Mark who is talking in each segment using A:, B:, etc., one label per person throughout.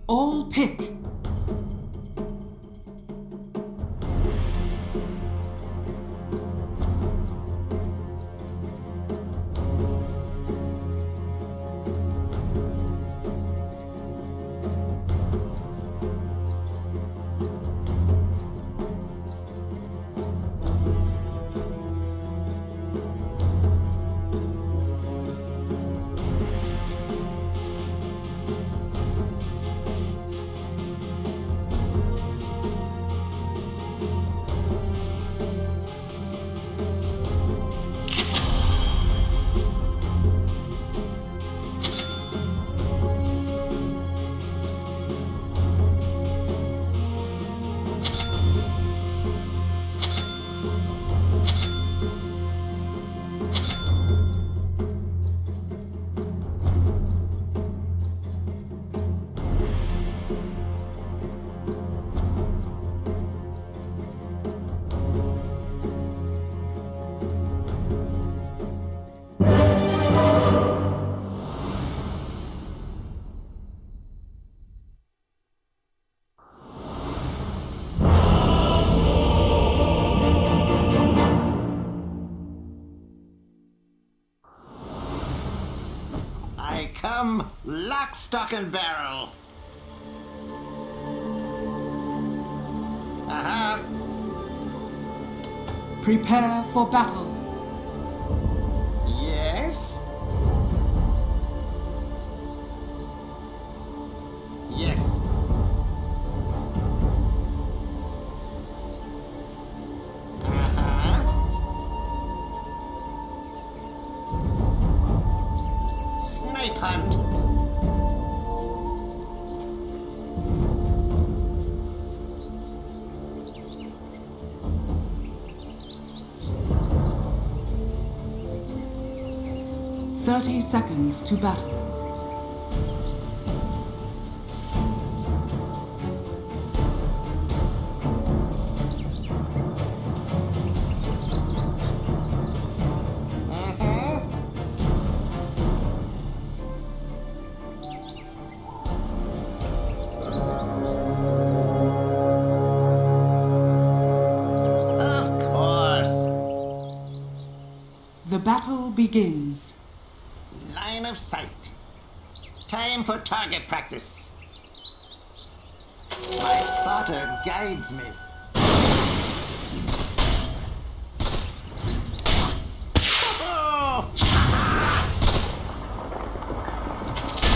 A: All pick.
B: I come lock, stock, and barrel. Uh-huh.
A: Prepare for battle.
B: Yes? Yes. Uh-huh. Snipe hunt.
A: Thirty seconds to battle.
B: Of course.
A: The battle begins.
B: Line of sight. Time for target practice. My spotter guides me. Oh!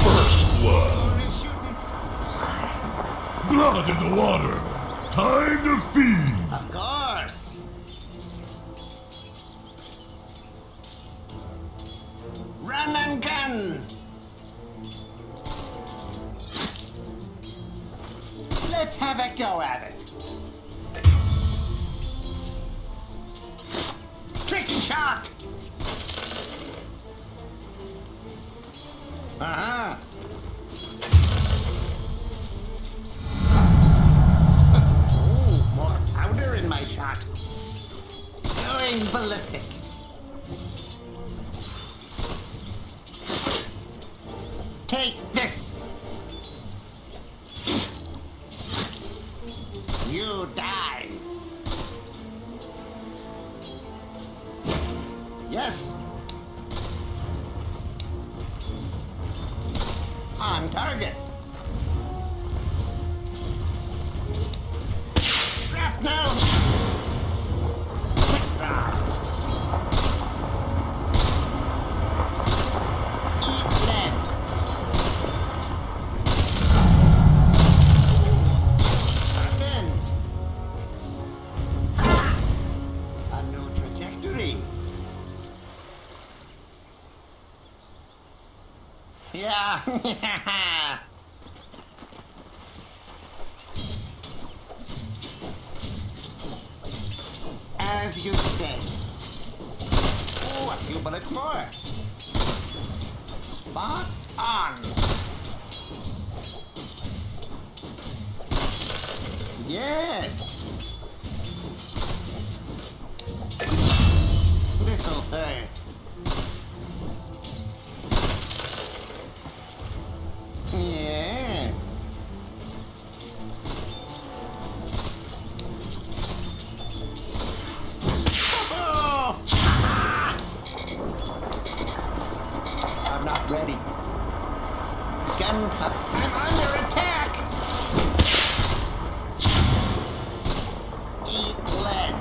C: First blood.
B: Who is shooting?
C: Blood in the water. Time to feed.
B: Of course. Run and gun. Let's have a go at it. Trick shot. Uh-huh. Ooh, more powder in my shot. Going ballistic. Take this. You die. Yes. On target. Shrapnel. Quick draw. Eat lead. Sharpened. A new trajectory. Yeah. As you say. Oh, a few bullets more. Spot on. Yes. This'll hurt. Yeah. ready. Gun up. I'm under attack! Eat lead.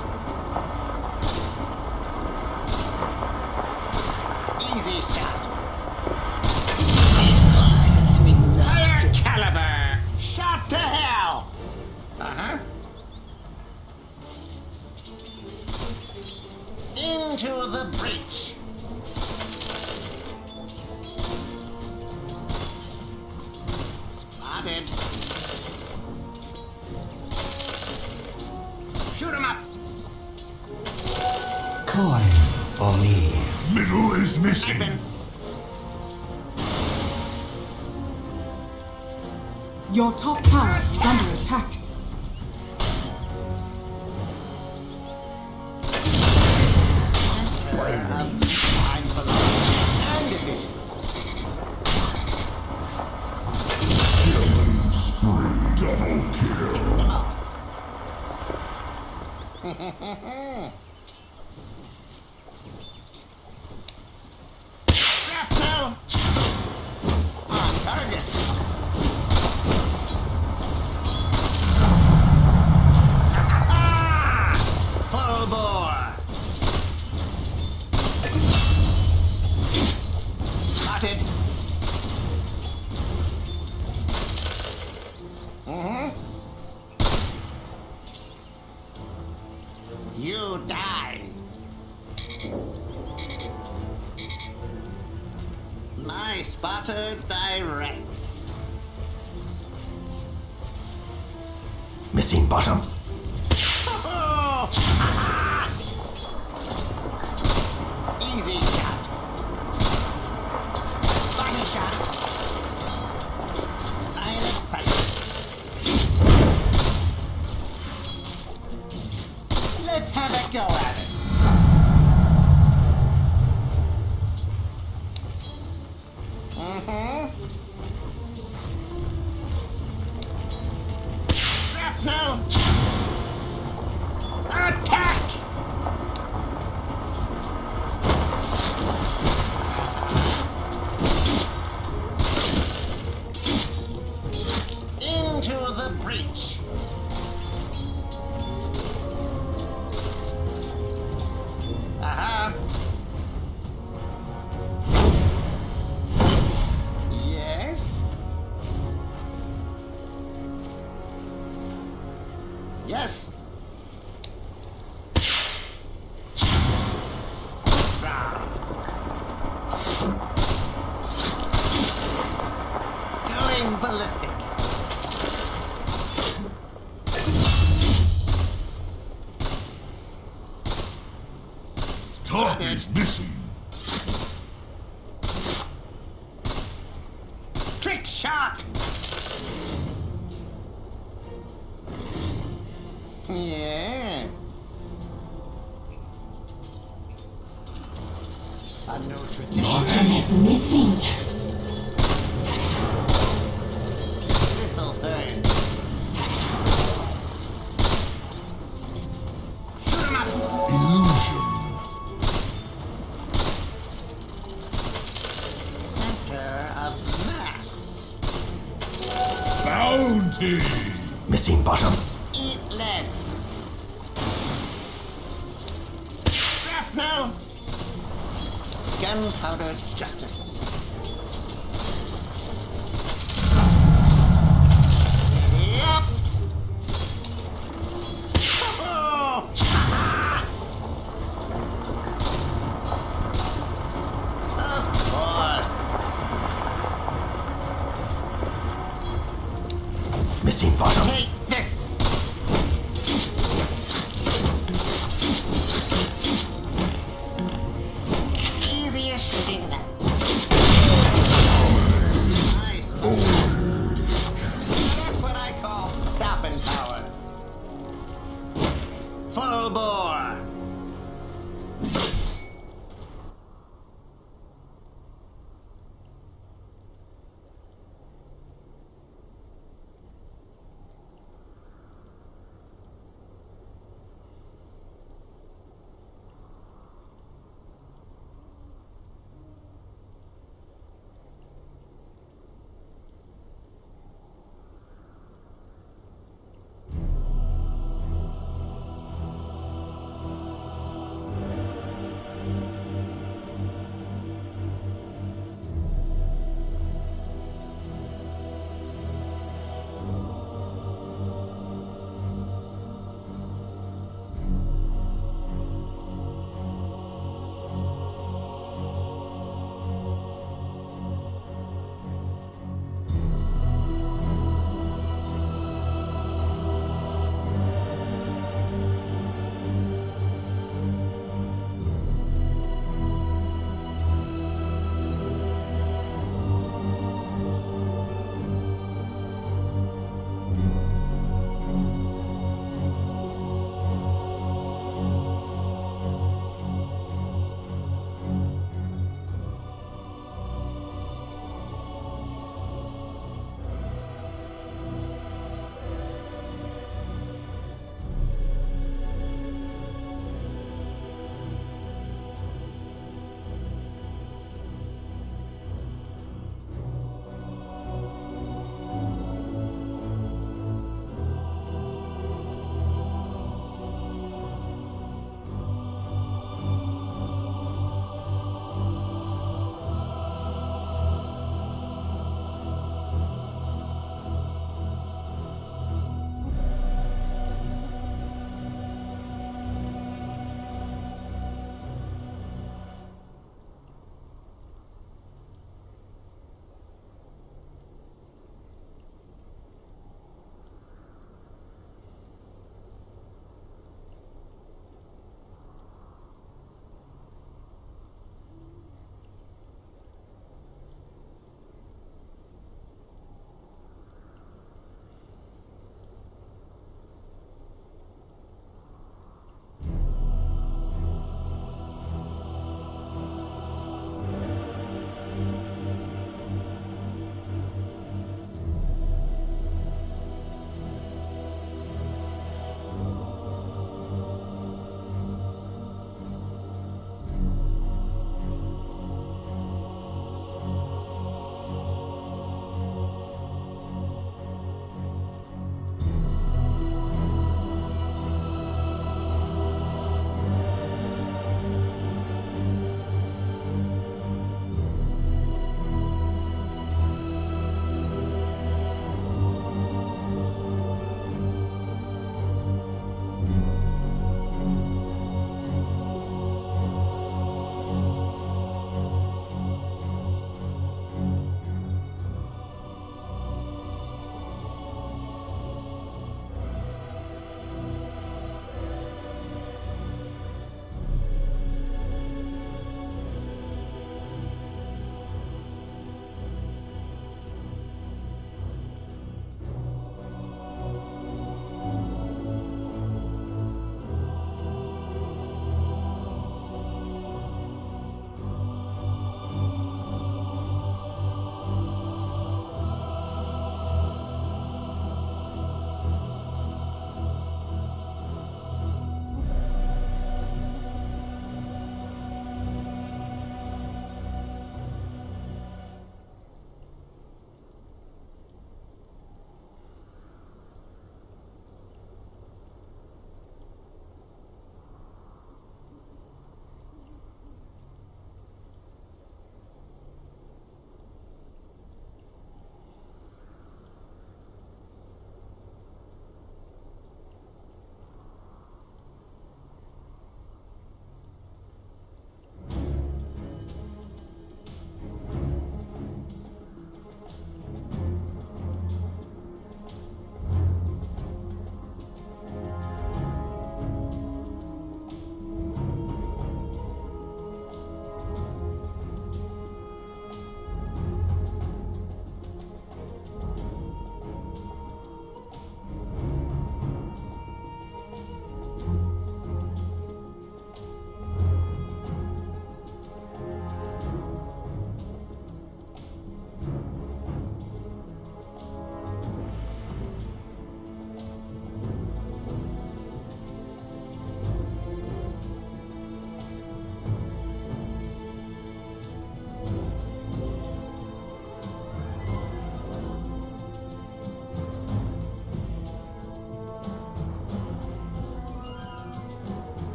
B: Easy shot. Higher caliber. Shot to hell. Uh-huh. Into the breach. Spotted. Shoot him up.
D: Coin for me.
C: Middle is missing.
B: Open.
A: Your top tower is under attack.
B: I'm below. And division.
C: Killing spree. Double kill.
B: Them off. Shrapnel! On target. Ah! Full bore. Spotted. You die. My spotter directs.
D: Missing bottom.
B: Easy shot. Body shot. Line of sight. Let's have a go at it. Shrapnel! Attack! Into the breach. Aha. Yes. Yes. Going ballistic.
C: Top is missing.
B: Trick shot. Yeah. A no tradition.
E: Bottom is missing.
B: This'll burn. Shoot him up.
C: Illusion.
B: Center of mass.
C: Bounty.
D: Missing bottom.
B: Eat lead. Shrapnel. Gunpowder justice. Yep. Oh! Of course.
D: Missing bottom.
B: Take this. Easy as shooting that. Nice. That's what I call stopping power. Full bore.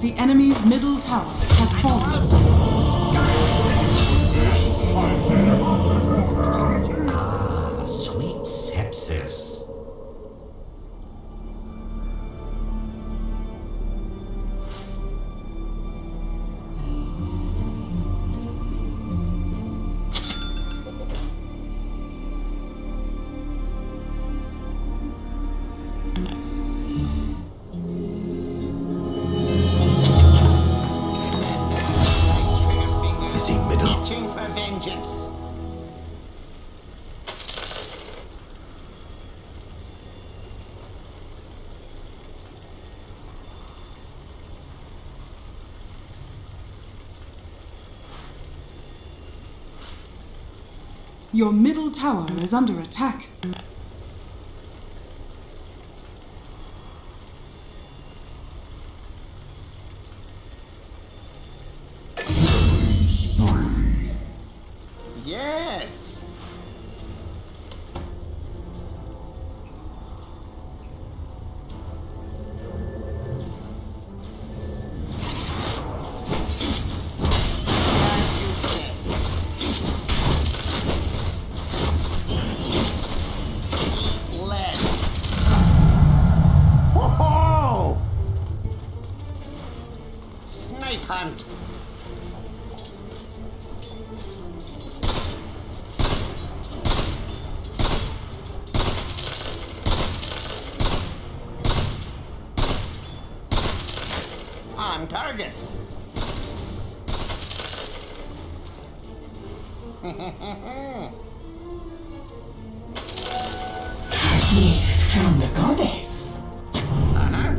A: The enemy's middle tower has fallen.
B: Ah, sweet sepsis.
D: Missing middle.
B: Itching for vengeance.
A: Your middle tower is under attack.
B: Yes. As you said. Eat lead. Whoa! Snake hunt. On target.
D: Gift from the goddess.
B: Uh-huh.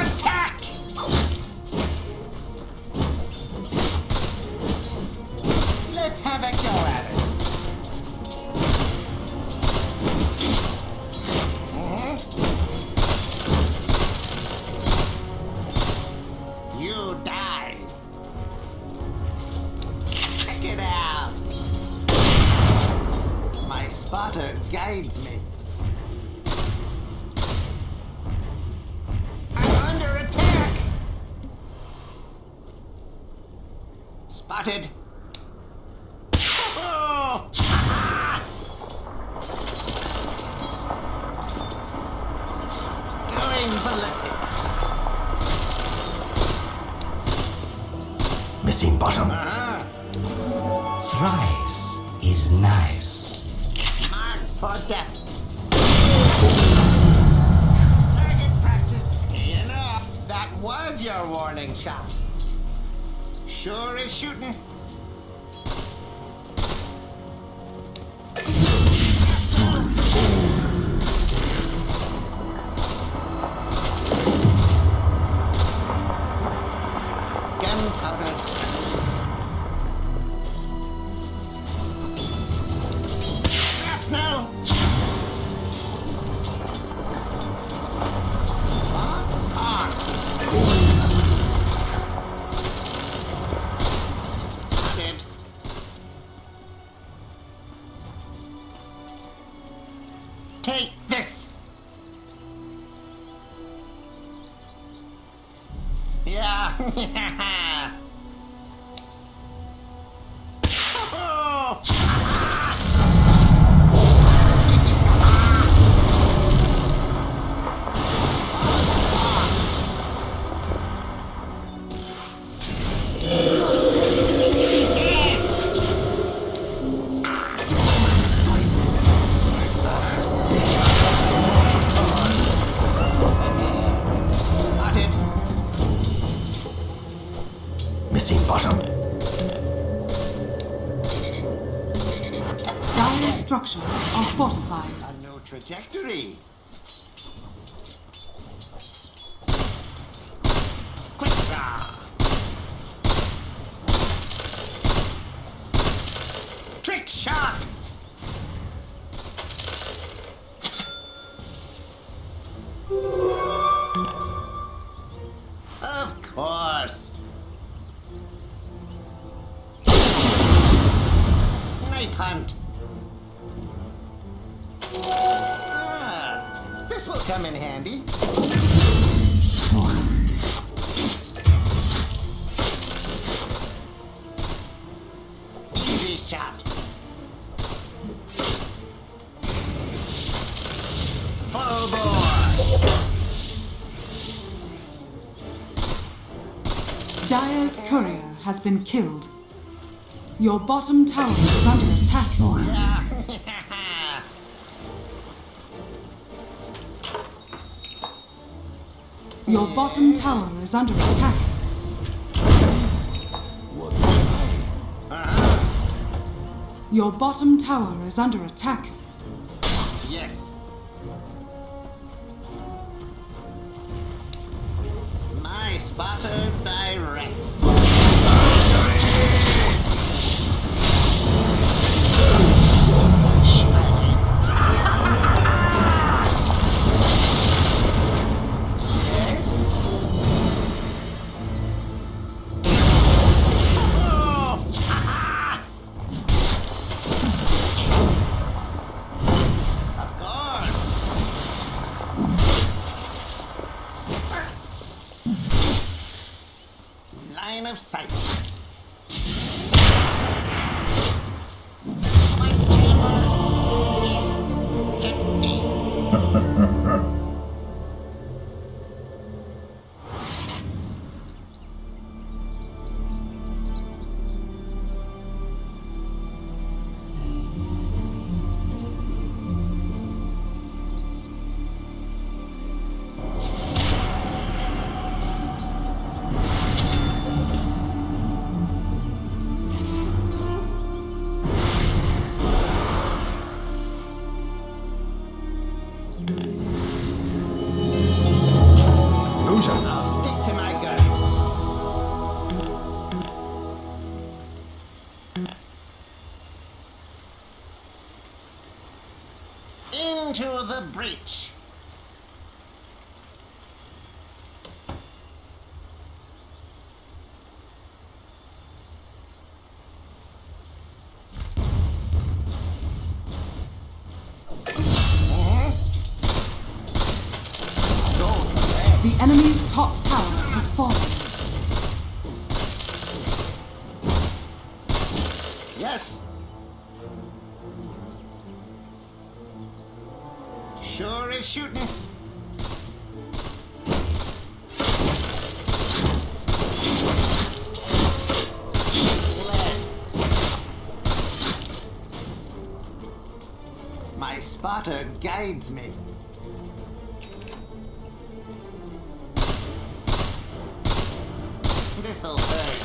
B: Attack! Let's have a go at it. You die. Check it out. My spotter guides me. I'm under attack. Spotted. Oh! Going ballistic.
D: Missing bottom.
B: Uh-huh.
D: Thrice is nice.
B: Marked for death. Target practice. Enough. That was your warning shot. Sure is shooting. Gunpowder. Shrapnel. On. Spotted. Take this. Yeah. Oh! Spotted.
D: Missing bottom.
A: Dire structures are fortified.
B: A new trajectory. Quick draw. Trick shot. Of course. Snake hunt. Ah, this will come in handy. Easy shot. Full bore.
A: Dire's courier has been killed. Your bottom tower is under attack. Your bottom tower is under attack. Your bottom tower is under attack.
B: Yes. My spotter directs. Yes. Of course. Line of sight. My chamber is empty.
D: Illusion.
B: I'll stick to my guns. Into the breach.
A: The enemy's top tower has fallen.
B: Yes. Sure is shooting. Lead. My spotter guides me. This'll hurt.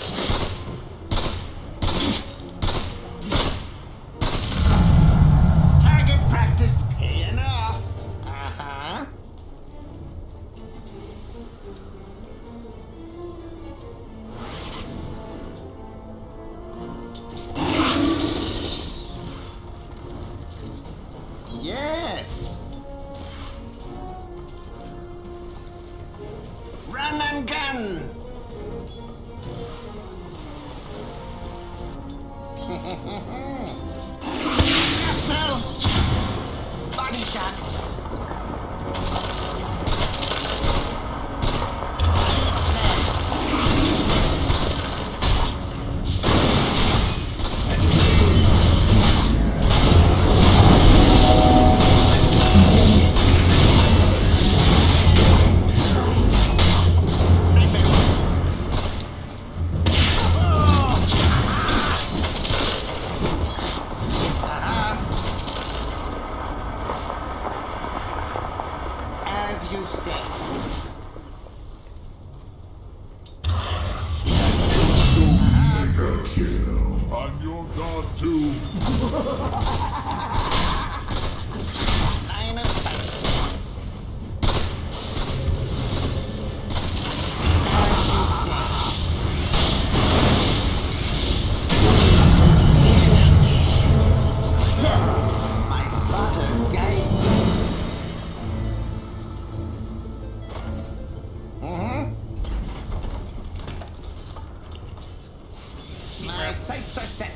B: Target practice paying off. Uh-huh. Yes. Run and gun. Yes, no. Body shot. As you say.
C: Mega kill. I'm your god too.
B: Line of sight. My spotter guides me. My sights are set.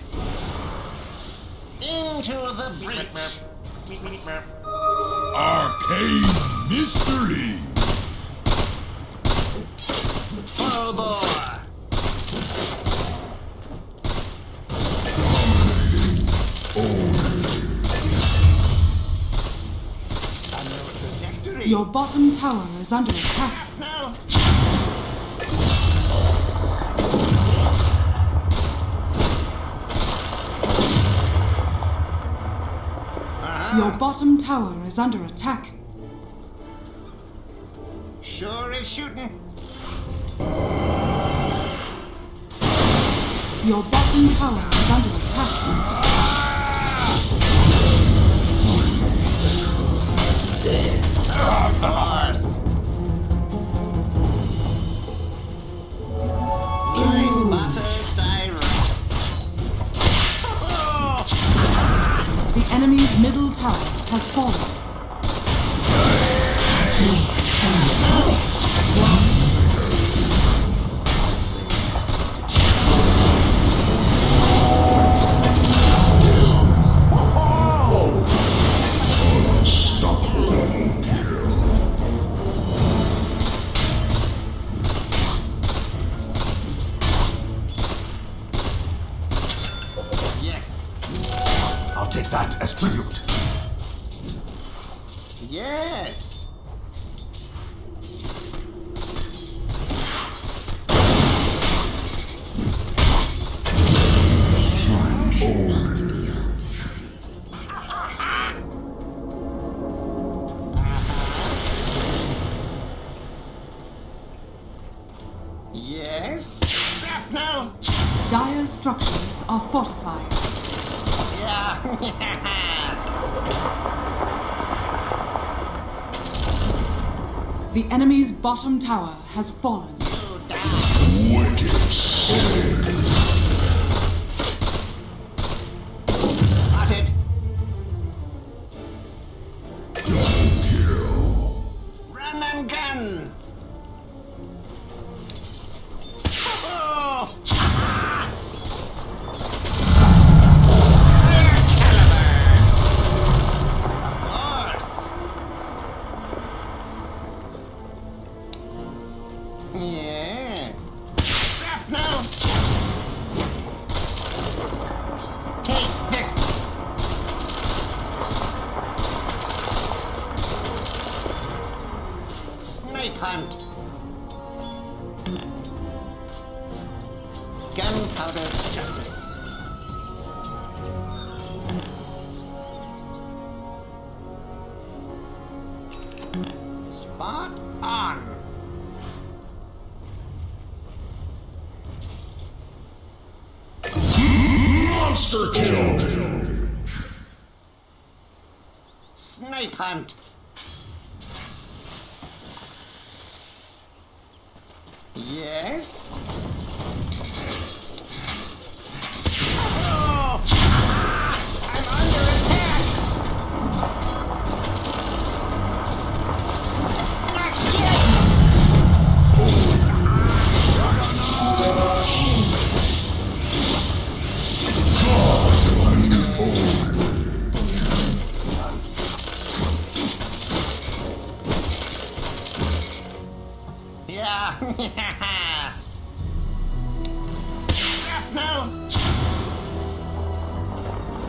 B: Into the breach.
C: Arcane Mystery.
B: Full bore. A new trajectory.
A: Your bottom tower is under attack.
B: No.
A: Your bottom tower is under attack.
B: Sure is shooting.
A: Your bottom tower is under attack.
B: Of course. Nice butter direct. Oh,
A: The enemy's middle tower has fallen.
B: yes.
D: I'll take that as tribute.
B: Yes. Yes. Shrapnel.
A: Dire's structures are fortified.
B: Yeah.
A: The enemy's bottom tower has fallen.
B: You die.
C: Wicked sick.
B: Spotted.
C: Double kill.
B: Run and gun. Oh. Of course. Yeah. Shrapnel. Take this. Snipe hunt. Gunpowder justice. Spot on.
C: Monster kill.
B: Snipe hunt. Yes. Oh! I'm under attack. Not yet. Yeah. Shrapnel.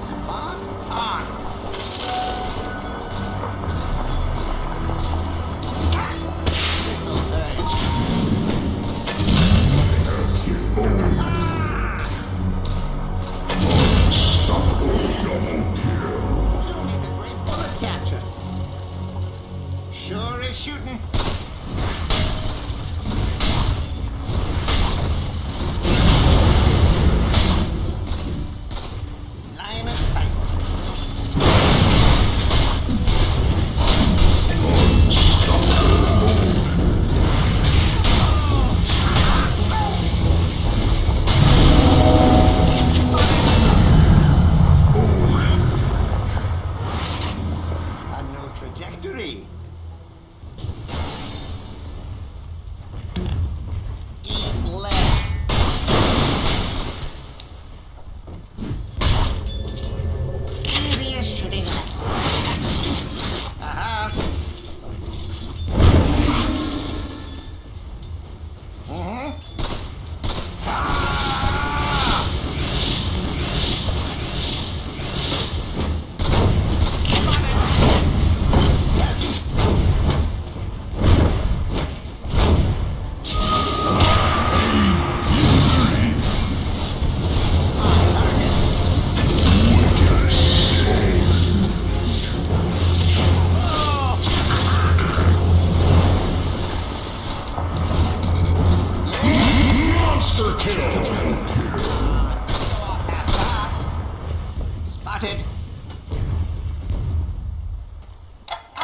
B: Spot on. This'll hurt.
C: Double kill.
B: Only the great bullet catcher. Sure is shooting. Line of sight. A new trajectory.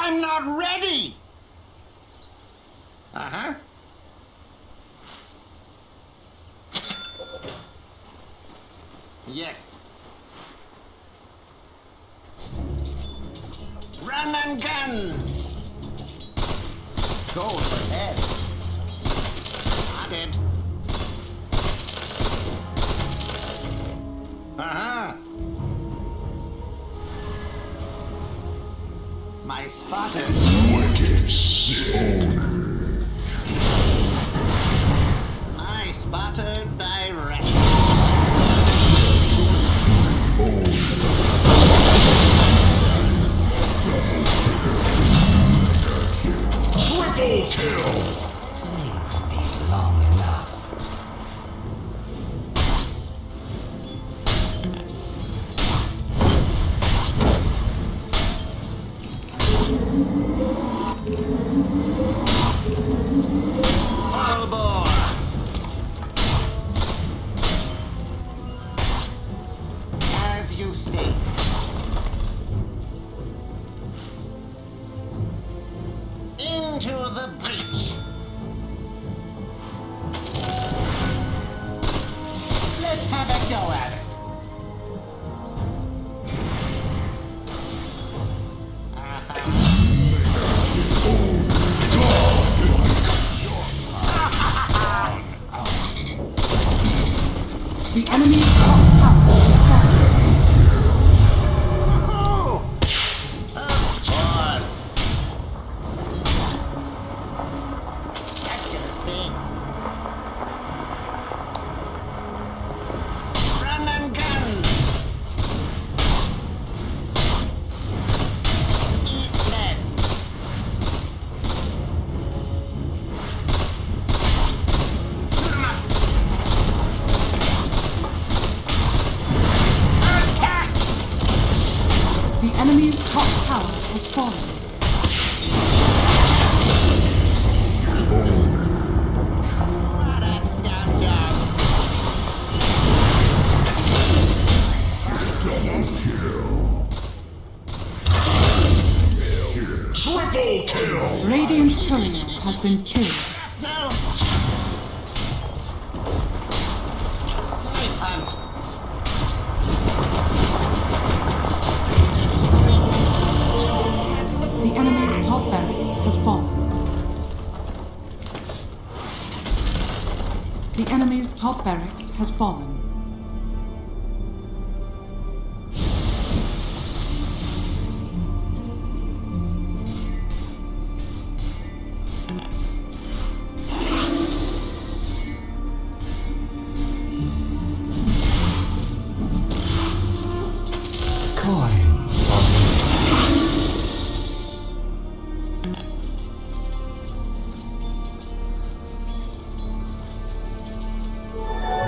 B: I'm not ready! Uh-huh. Yes. Run and gun! Go ahead. Spotted. Uh-huh. My spotter.
C: Wicked sin.
B: My spotter direct.
C: Triple kill.
B: Leave me long enough. Full bore. As you say. Into the breach. Let's have a go at it.
A: The enemy's top tower is falling.
B: Oh, of course. That's gonna sting. Run and gun. Eat lead. Shoot 'em up. Attack!
A: The enemy's top tower has fallen.
B: What a dumb job.
C: Triple kill.
A: Radiant's courier has been killed.
B: No. Snipe hunt.
A: The enemy's top barracks has fallen. The enemy's top barracks has fallen.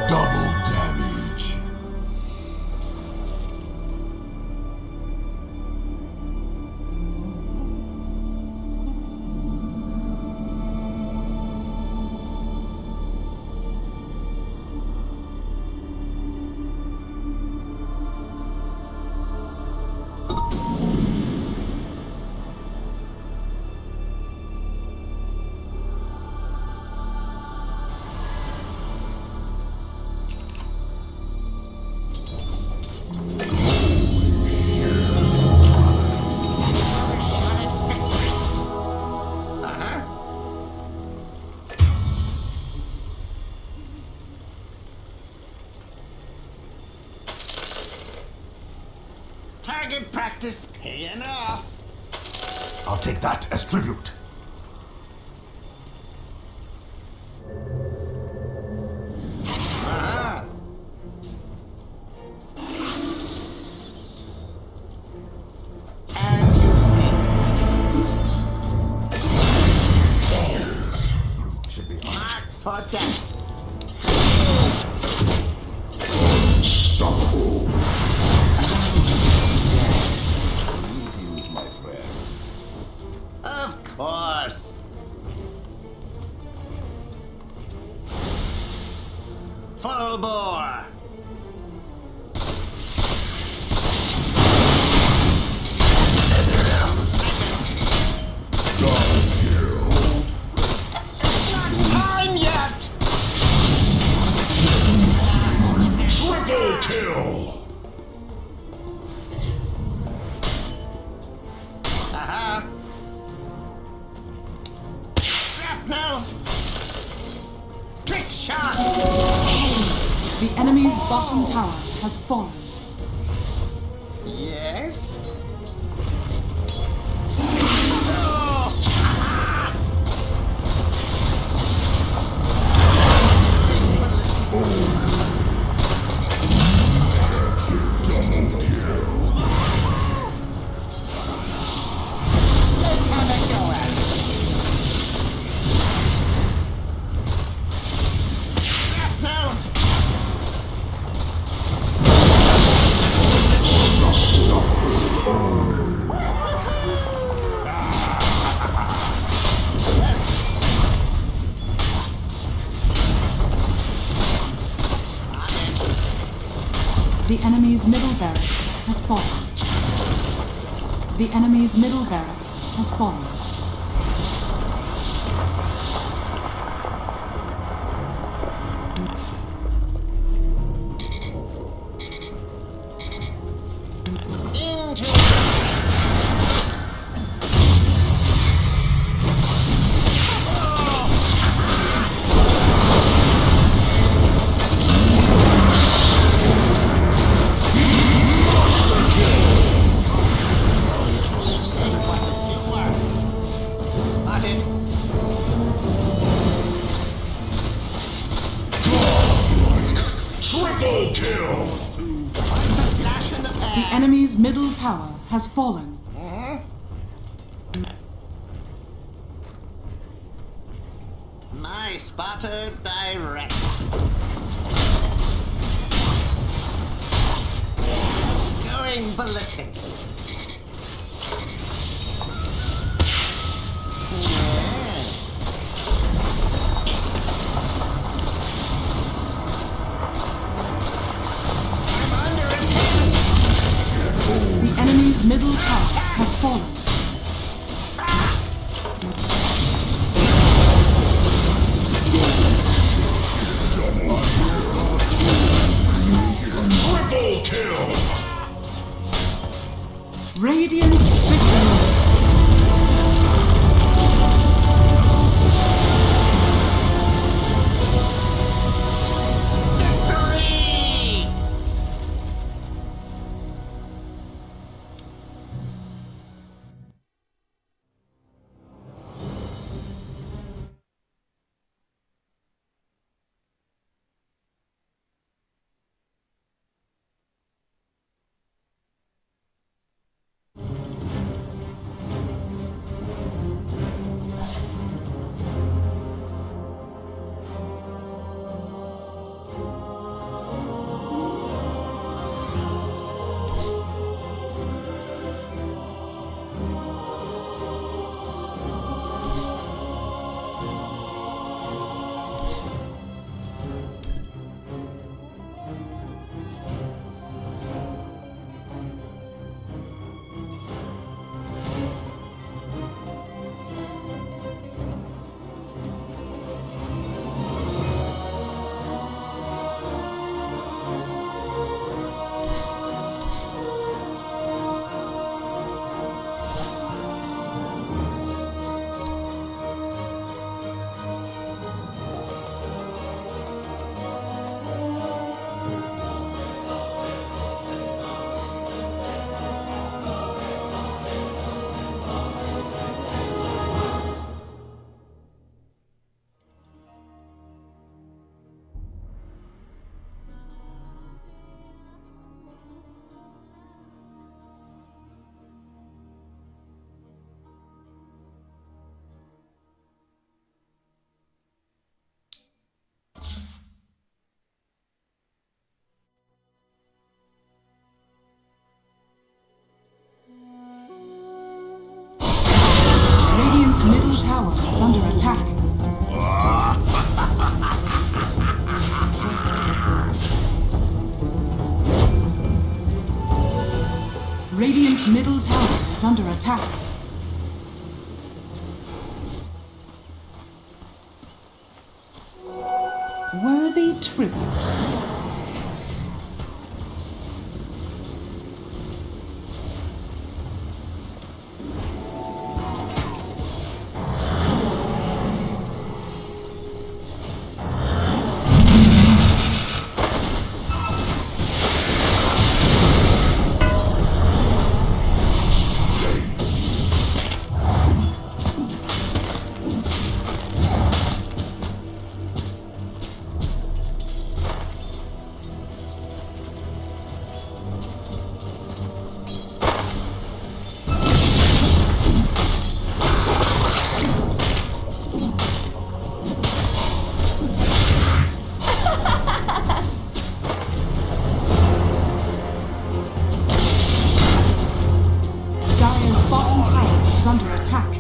C: Double damage.
B: Uh-huh. Target practice paying off.
D: I'll take that as tribute.
B: Uh-huh. As you say.
D: Should be
B: Mark for death.
C: Unstoppable.
D: Use my friend.
B: Of course.
A: The enemy's bottom tower has fallen.
B: Yes? Let's have a go at it. No!
A: The enemy's middle barracks has fallen. The enemy's middle barracks has fallen.
C: Triple kill!
B: Flash in the pan.
A: The enemy's middle tower has fallen.
B: My spotter direct. Going ballistic. Yes. I'm under attack.
A: The enemy's middle tower has fallen.
C: Triple kill!
A: Radiant victory.
B: Victory!
A: Radiant's middle tower is under attack. Radiant's middle tower is under attack. Worthy tribute. under attack.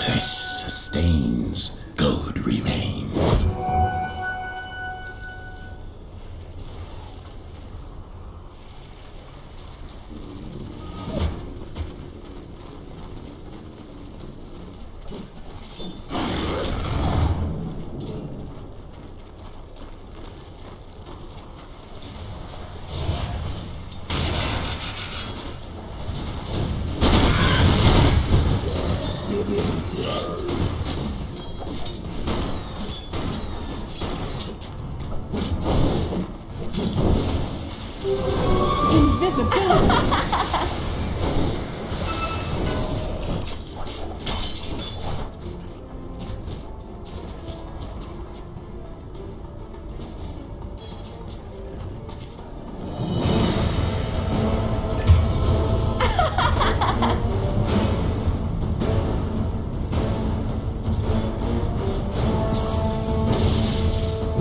E: Flesh sustains, gold remains.
A: Invisibility!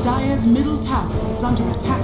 A: Dire's middle tower is under attack.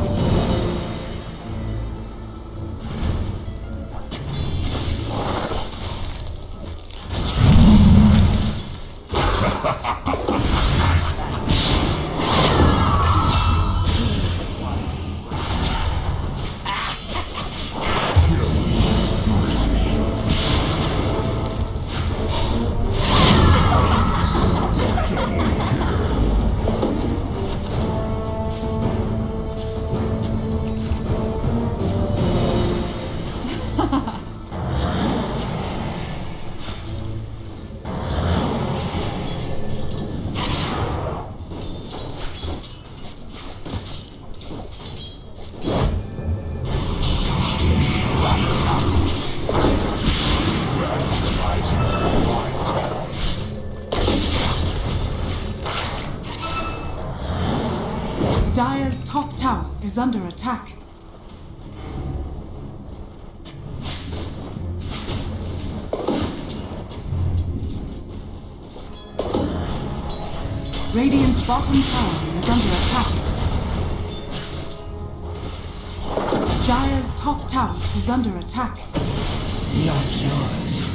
A: Dire's top tower is under attack. Radiant's bottom tower is under attack. Dire's top tower is under attack.
E: Not yours.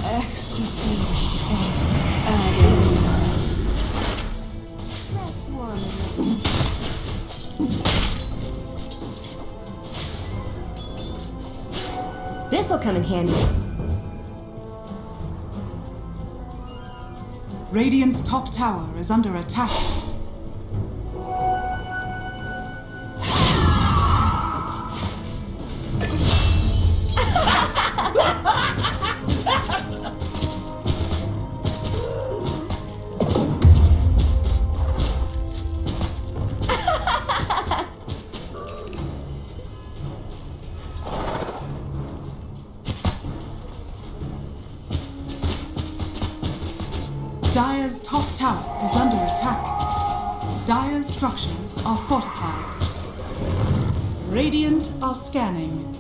A: Ecstasy.
F: This'll come in handy.
A: Radiant's top tower is under attack. Dire's top tower is under attack. Dire's structures are fortified. Radiant are scanning.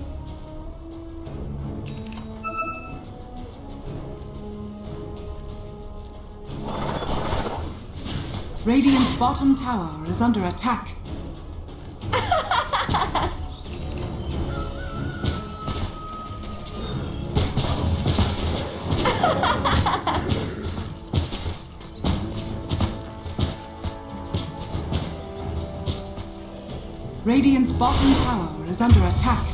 A: Radiant's bottom tower is under attack. Radiant's bottom tower is under attack.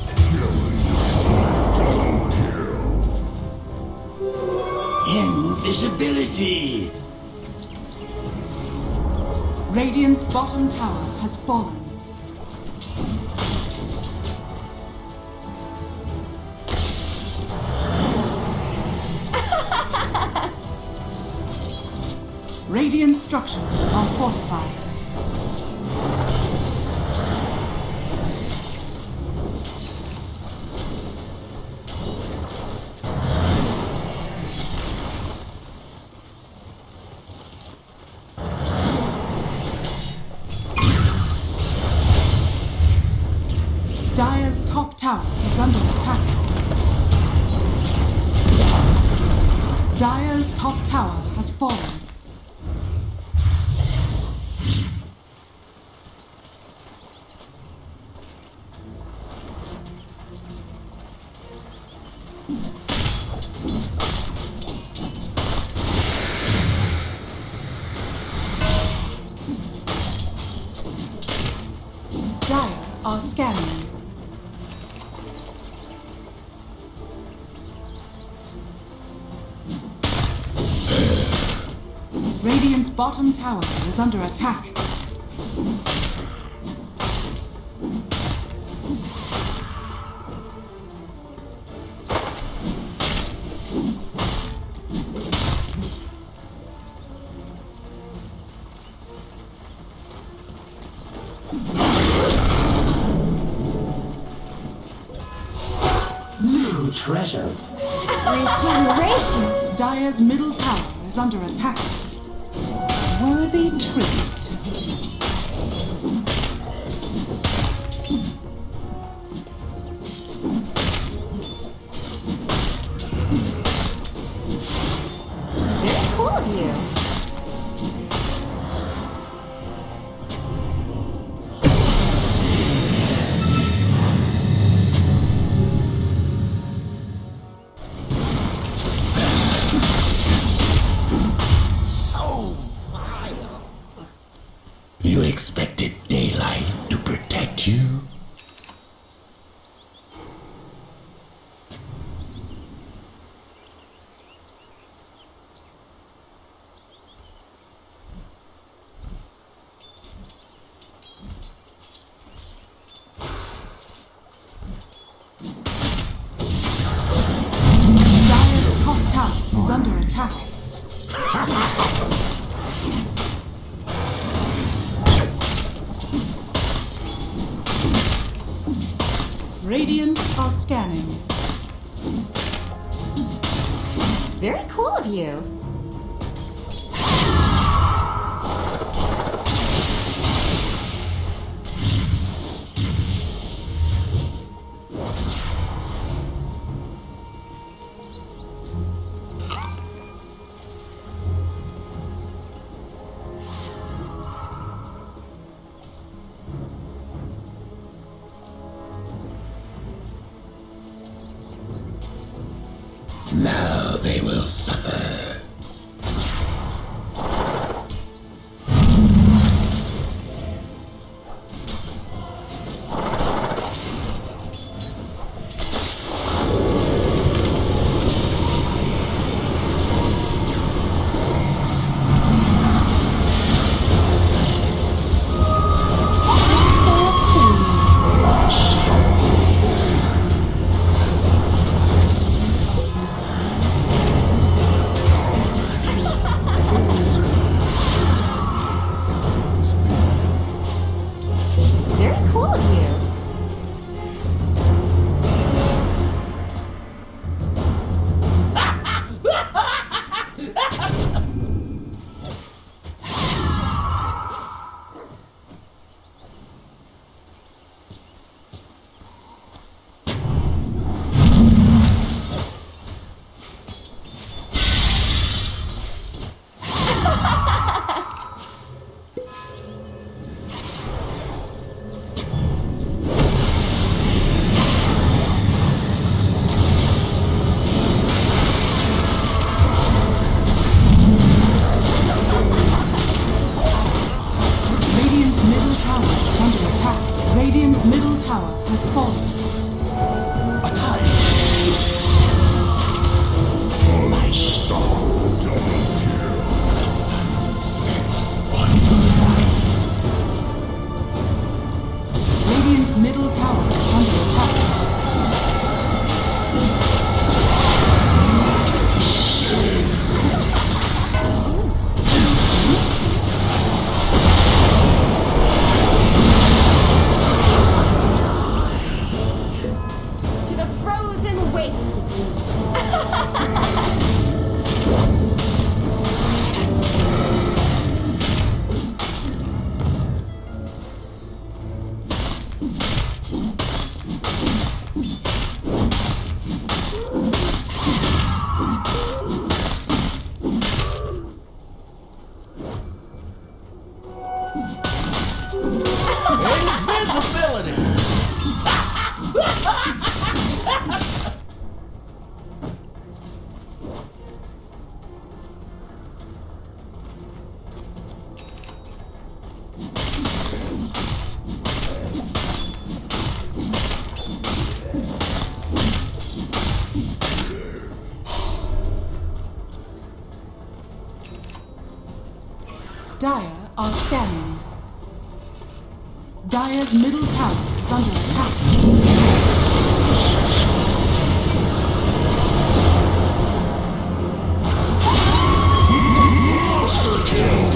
E: Invisibility!
A: Radiant's bottom tower has fallen. Radiant structures are fortified. Dire's top tower is under attack. Dire's top tower has fallen. Dire are scanning. Radiant's bottom tower is under attack.
E: New treasures.
F: Regeneration!
A: Dire's middle tower is under attack. Worthy tribute.
F: Very cool of you.
B: So vile.
E: You expected daylight to protect you?
A: Dire's top tower is under attack. Radiant are scanning.
F: Very cool of you.
E: Now they will suffer. Silence.
F: Very cool of you.
A: Radiant's middle tower is under attack. Radiant's middle tower has fallen.
D: Attack!
E: My star the sun sets on the line.
A: Radiant's middle tower is under attack.
F: To the frozen waste with you.
A: Dire are scanning. Dire's middle tower is under attack.
C: Monster kill.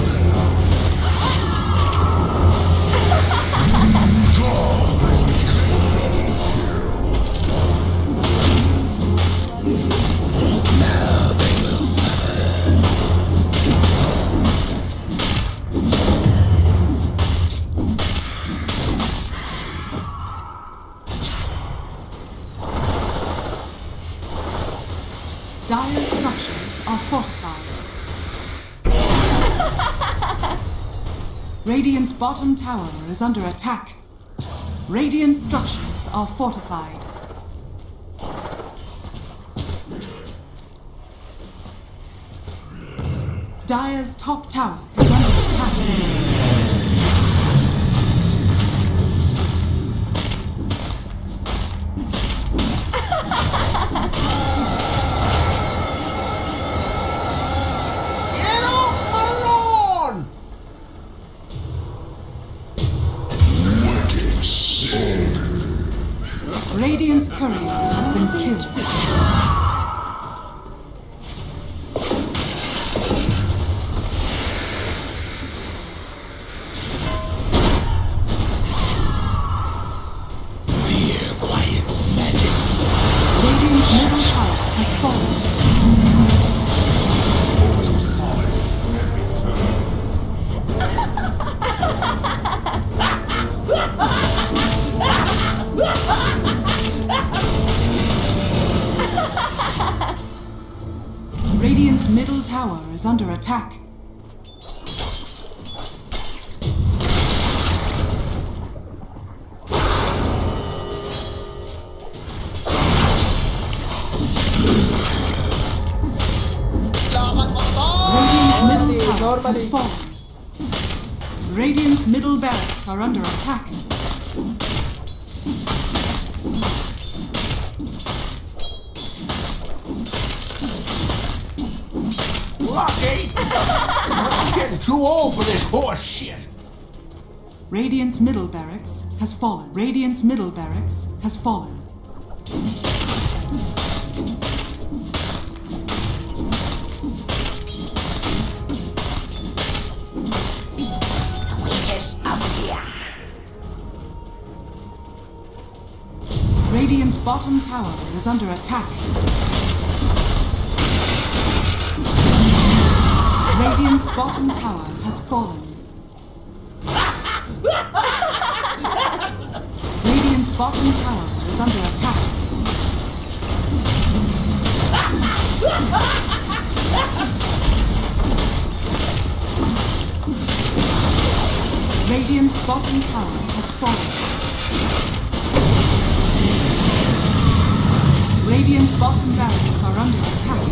E: Now they will suffer.
A: Dire's structures are fortified. Radiant's bottom tower is under attack. Radiant structures are fortified. Dire's top tower is under attack.
B: Get off my lawn!
C: Wicked sick.
A: Radiant's courier has been killed.
E: Fear quiets magic.
A: Radiant's middle tower has fallen. Radiant's middle tower is under attack. Radiant's middle tower has fallen. Radiant's middle barracks are under attack.
B: Lucky! I'm getting too old for this horse shit.
A: Radiant's middle barracks has fallen. Radiant's middle barracks has fallen.
B: Witches of fear.
A: Radiant's bottom tower is under attack. Radiant's bottom tower has fallen. Radiant's bottom tower is under attack. Radiant's bottom tower has fallen. Radiant's bottom barracks are under attack.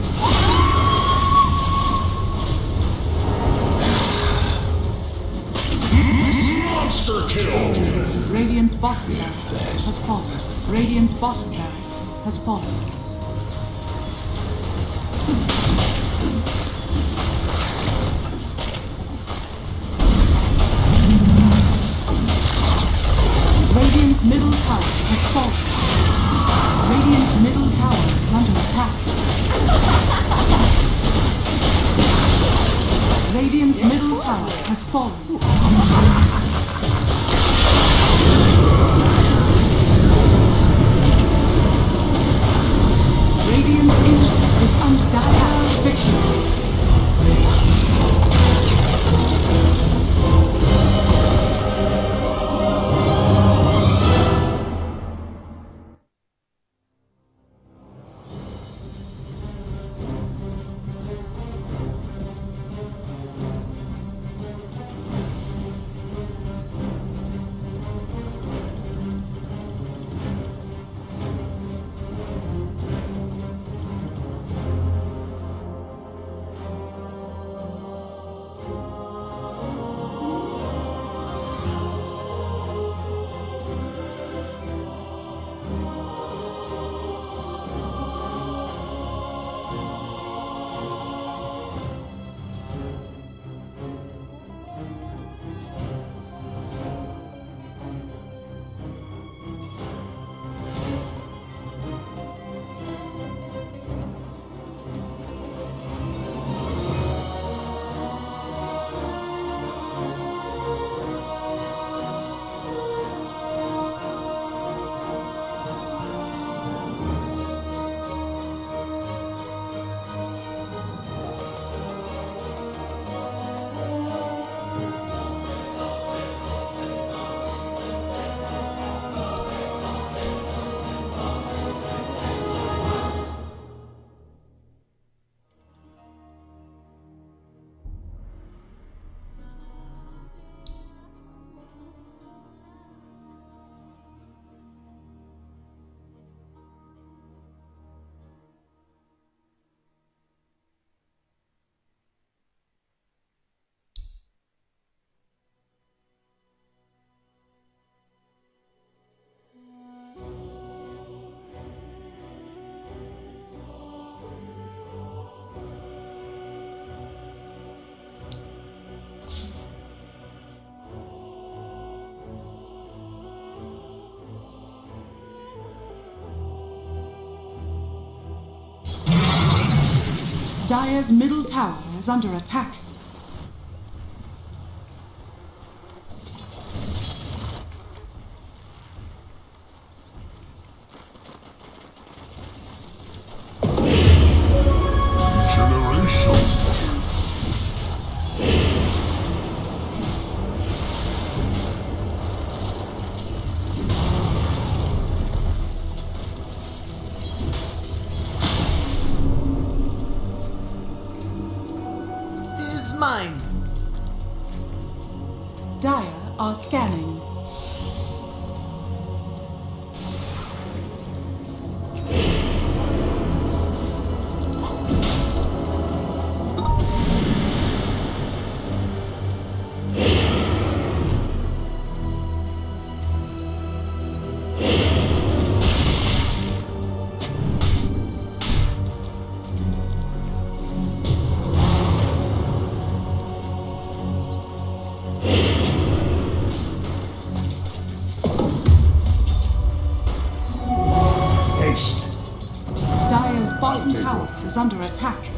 C: Monster kill.
A: Radiant's bottom barracks has fallen. Radiant's bottom barracks has fallen. Radiant's middle tower has fallen. Radiant's middle tower is under attack. Radiant's middle tower has fallen. Radiant's ancient is under dire victory. Dire's middle tower is under attack.
C: Generation.
B: Tis mine.
A: Dire are scanning.
C: Haste.
A: Dire's bottom tower is under attack.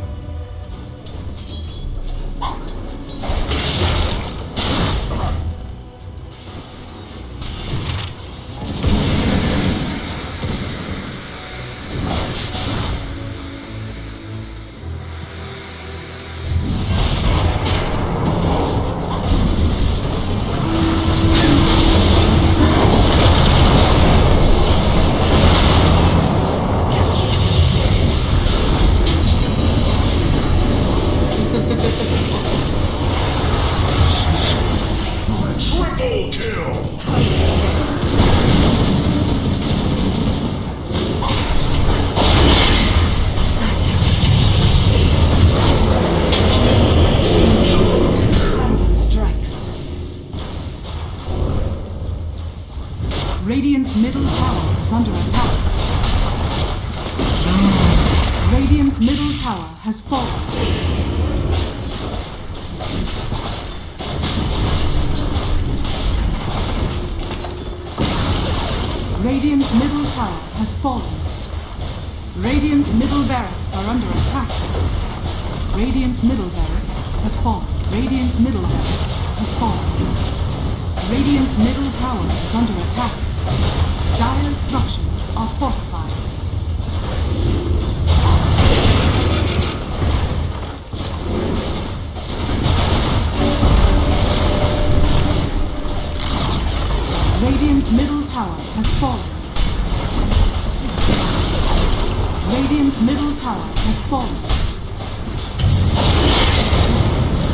C: Triple kill.
A: Phantom strikes. Radiant's middle tower is under attack. Radiant's middle tower has fallen. Radiant's middle tower has fallen. Radiant's middle barracks are under attack. Radiant's middle barracks has fallen. Radiant's middle barracks has fallen. Radiant's middle tower is under attack. Dire's structures are fortified. Radiant's middle tower has fallen. Radiant's middle tower has fallen.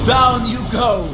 B: Down you go.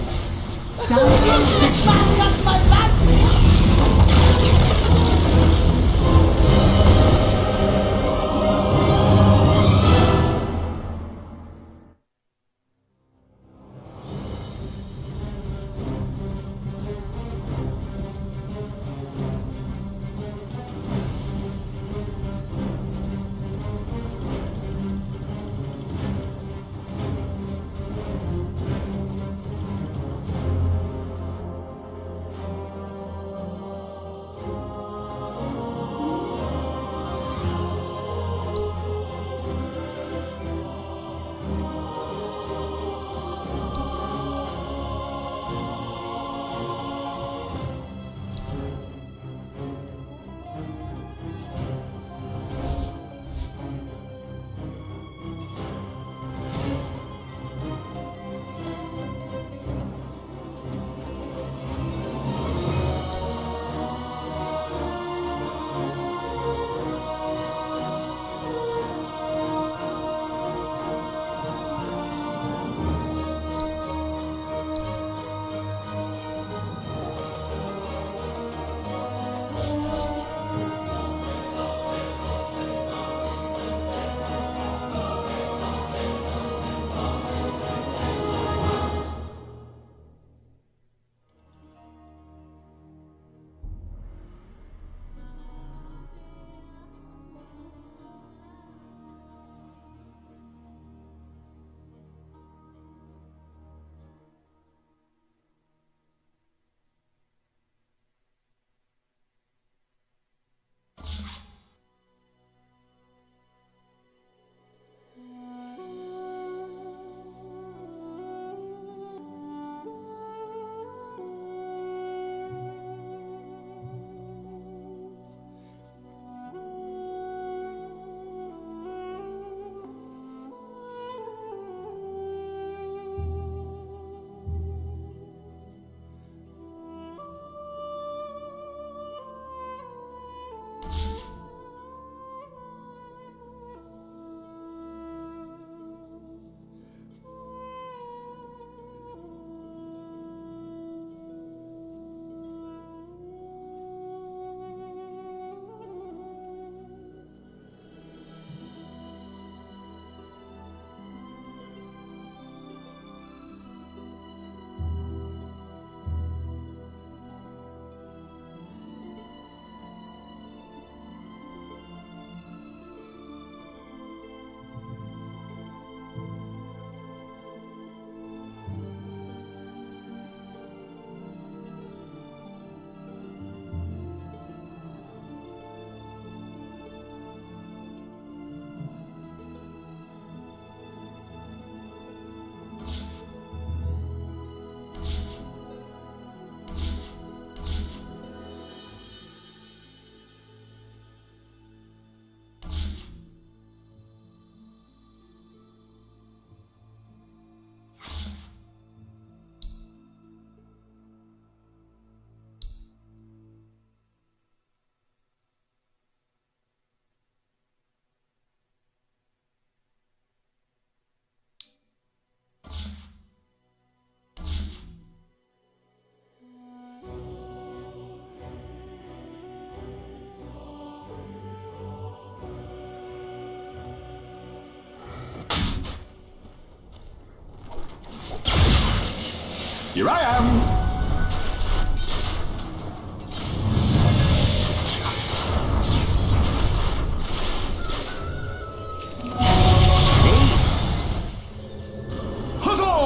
D: Here I am. Huzzah!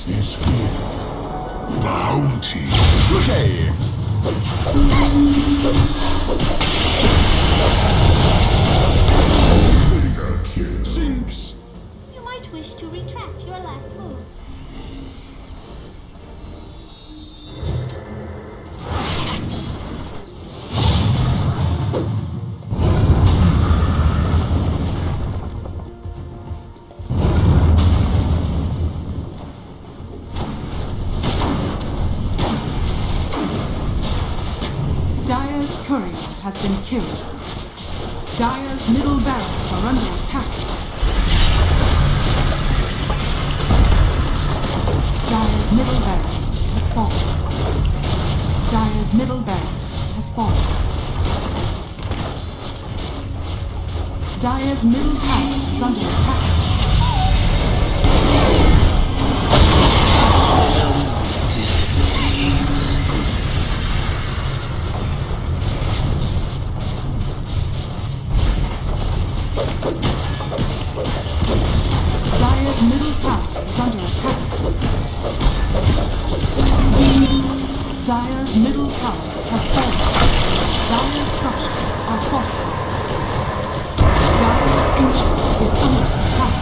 C: Is here. Bounty.
D: Touché!
C: Mega kill.
D: Sinks.
G: You might wish to retract your last move.
A: Dire's courier has been killed. Dire's middle barracks are under attack. Dire's middle barracks has fallen. Dire's middle barracks has fallen. Dire's middle tower is under attack. Dire's middle tower is under attack. Dire's middle tower has fallen. Dire's structures are fortified. Dire's ancient is under attack.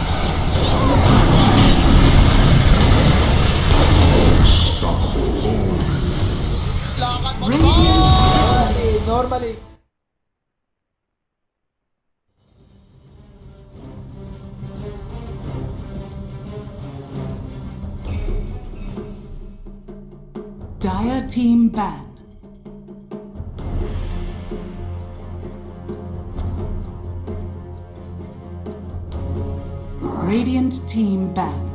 A: Radiant
H: Normally.
A: Dire team ban. Radiant team ban.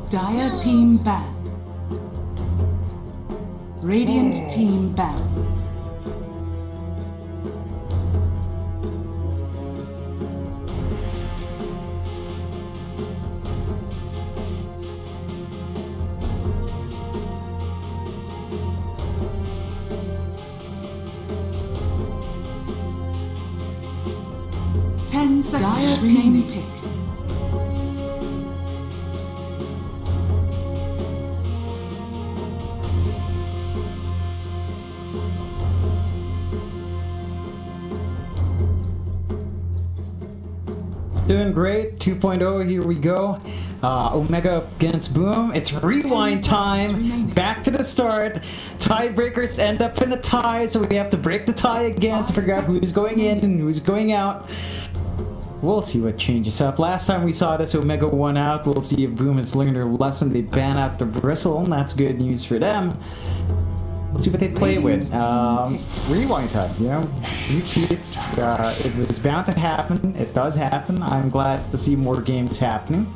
A: Dire team ban. Radiant team ban. Dire team pick.
I: Doing great. 2.0, here we go. Omega against Boom. It's rewind time. Back to the start. Tiebreakers end up in a tie, so we have to break the tie again to figure out who's going in and who's going out. We'll see what changes up. Last time we saw this, Omega won out. We'll see if Boom has learned their lesson. They ban out the bristle, and that's good news for them. Let's see what they play with. Rewind time, you know, repeat. It was bound to happen. It does happen. I'm glad to see more games happening.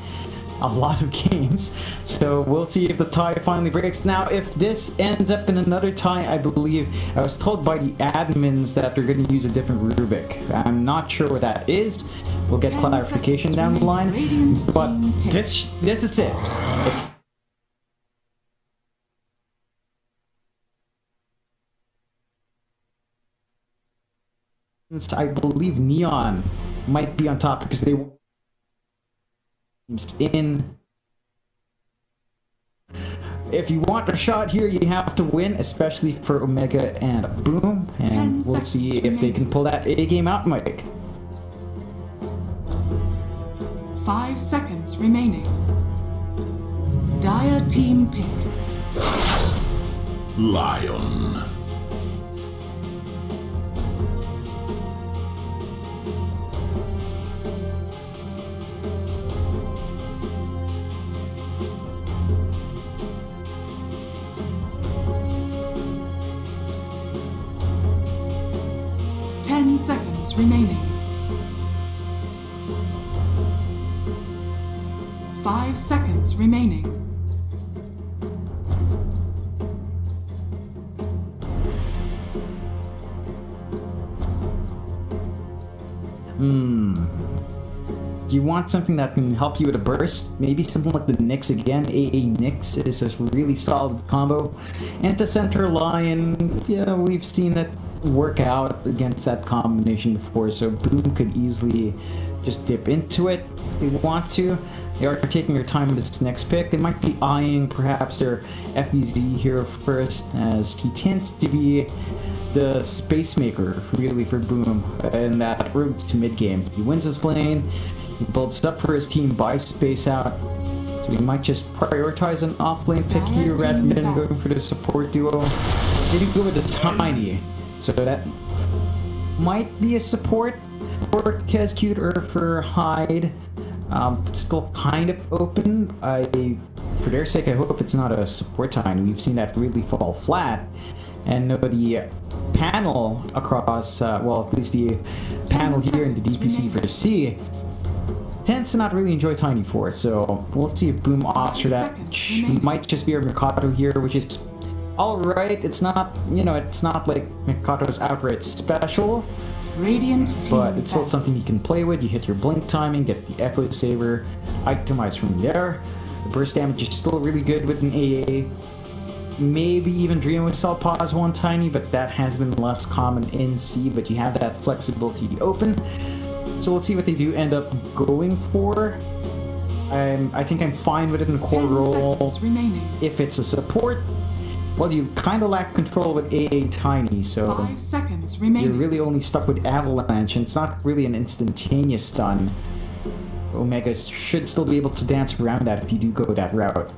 I: A lot of games. So we'll see if the tie finally breaks. Now, if this ends up in another tie, I believe, I was told by the admins that they're going to use a different rubric. I'm not sure what that is. We'll get clarification down the line. But this is it. I believe Neon might be on top because they in. If you want a shot here, you have to win, especially for Omega and Boom, and we'll see if they can pull that A game out, Mike.
A: 5 seconds remaining. Dire team pick.
C: Lion.
A: 10 seconds remaining. 5 seconds remaining.
I: Do you want something that can help you with a burst? Maybe something like the Nyx again. AA Nyx is a really solid combo. And the center Lion, yeah, we've seen that work out against that combination before, so Boom could easily just dip into it if they want to. They are taking their time with this next pick. They might be eyeing perhaps their FBZ here first, as he tends to be the space maker really for Boom in that early to mid game. He wins his lane, he builds up for his team, buys space out, so he might just prioritize an off-lane pick here rather than going for the support duo. They do go with the Tiny, so that might be a support for Kescute or for Hyde. Still kind of open. For their sake, I hope it's not a support Tiny. We've seen that really fall flat. And the panel across, well, at least the panel here in the DPC for C tends to not really enjoy Tiny Force, so we'll see if Boom opts for that. Might just be a Mikado here, which is alright. It's not, you know, it's not like Mikado's outright special,
A: Radiant team
I: but it's still something you can play with. You hit your blink timing, get the Echo Saber, itemize from there. The burst damage is still really good with an AA. Maybe even Dream with Cell Pause one Tiny, but that has been less common in C, but you have that flexibility to open. So we'll see what they do end up going for. I think I'm fine with it in core role. If it's a support, well, you kind of lack control with AA Tiny, so
A: 5 seconds remaining.
I: you're really only stuck with Avalanche, and it's not really an instantaneous stun. Omega should still be able to dance around that if you do go that route.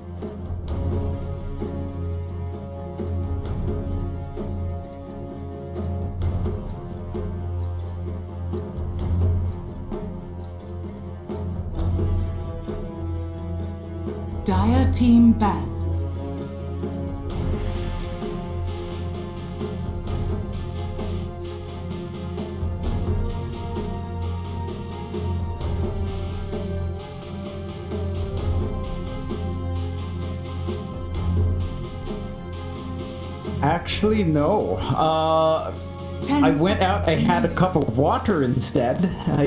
A: Dire team ban.
I: Actually, no. I went out, I had a cup of water instead. I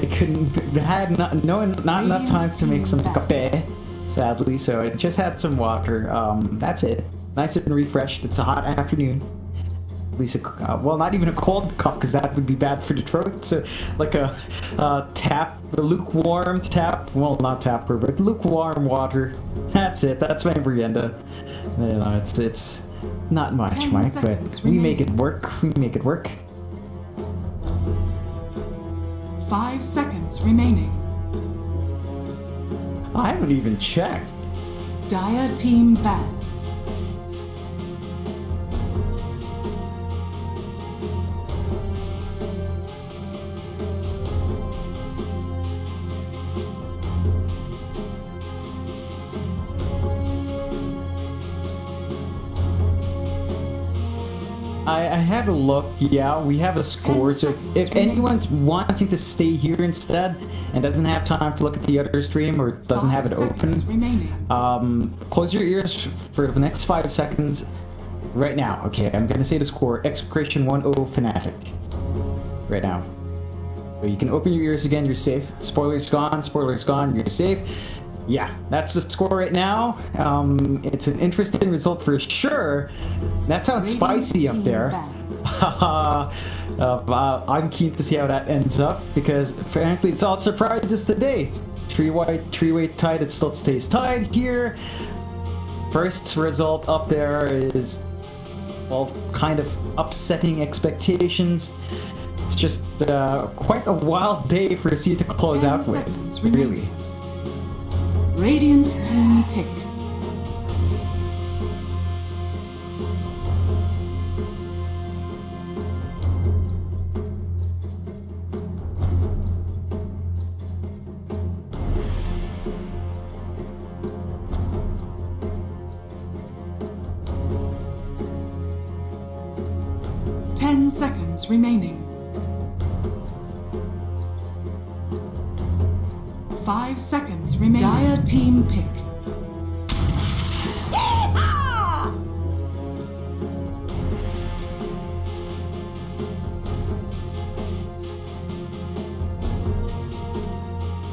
I: had not enough time to make some cafe, sadly, so I just had some water. That's it. Nice and refreshed. It's a hot afternoon. At least, well, not even a cold cup, because that would be bad for the throat. So, like a lukewarm tap, well, not tap, but lukewarm water. That's it. That's my merienda. You know, it's not much, Mike, but we make it work. We make it work.
A: 5 seconds remaining.
I: I haven't even checked.
A: Dire team ban.
I: I had a look, yeah, we have a score, so if anyone's wanting to stay here instead and doesn't have time to look at the other stream or doesn't have it open, close your ears for the next 5 seconds right now. Okay, I'm gonna say the score, Execration 1-0 Fnatic. Right now. So you can open your ears again, you're safe. Spoilers gone, you're safe. Yeah, that's the score right now. It's an interesting result for sure. That sounds spicy up there. I'm keen to see how that ends up, because frankly, it's all surprises today. Three-way tied, it still stays tied here. First result up there is, well, kind of upsetting expectations. It's just quite a wild day for C to close out with, really.
A: Radiant team pick. Ten seconds remaining. 5 seconds remaining. Dire team pick.
F: Yeehaw!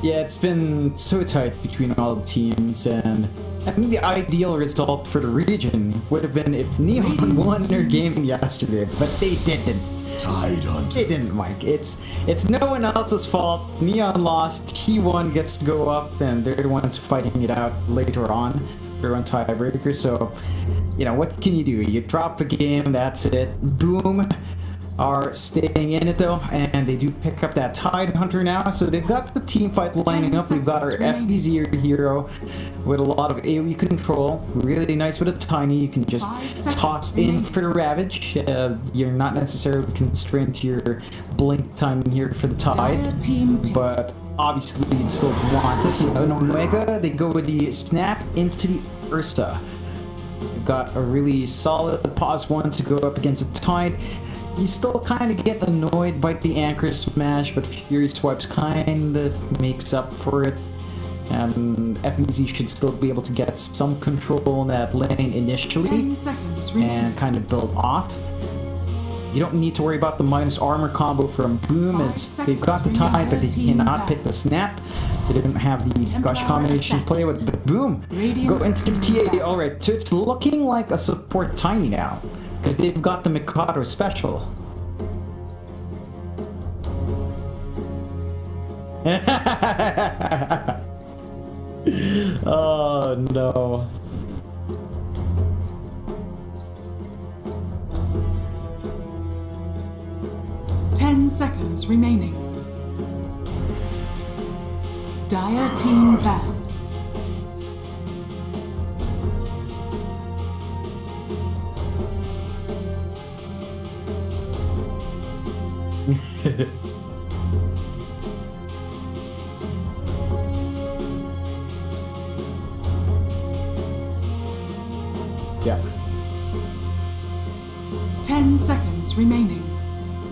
I: Yeah, it's been so tight between all the teams, and I think the ideal result for the region would have been if Neon won their game yesterday, but they didn't.
C: Tide Hunter.
I: They didn't, Mike. It's no one else's fault. Neon lost, T1 gets to go up, and they're the ones fighting it out later on. They're on tiebreaker, so, you know, what can you do? You drop a game, that's it. Boom. Are staying in it though, and they do pick up that Tide Hunter now, so they've got the team fight lining up. We've got our FBZ hero with a lot of AoE control, really nice with a tiny. You can just toss in for the Ravage. You're not necessarily constrained to your blink timing here for the Tide, but obviously you'd still want it. An Omega, they go with the Snap into the Ursa. We've got a really solid pause one to go up against the Tide. You still kind of get annoyed by the Anchor Smash, but Fury Swipes kind of makes up for it. And FEZ should still be able to get some control in that lane initially
A: 10 seconds remaining.
I: and kind of build off. You don't need to worry about the minus armor combo from Boom, as they've got the Tide, but they cannot pick the Snap. They didn't have the Gush combination to play with, but Boom, go into the TA. Alright, so it's looking like a support Tiny now, because they've got the Mikado special. Oh no.
A: Ten seconds remaining. Dire team ban.
I: Yeah.
A: 10 seconds remaining.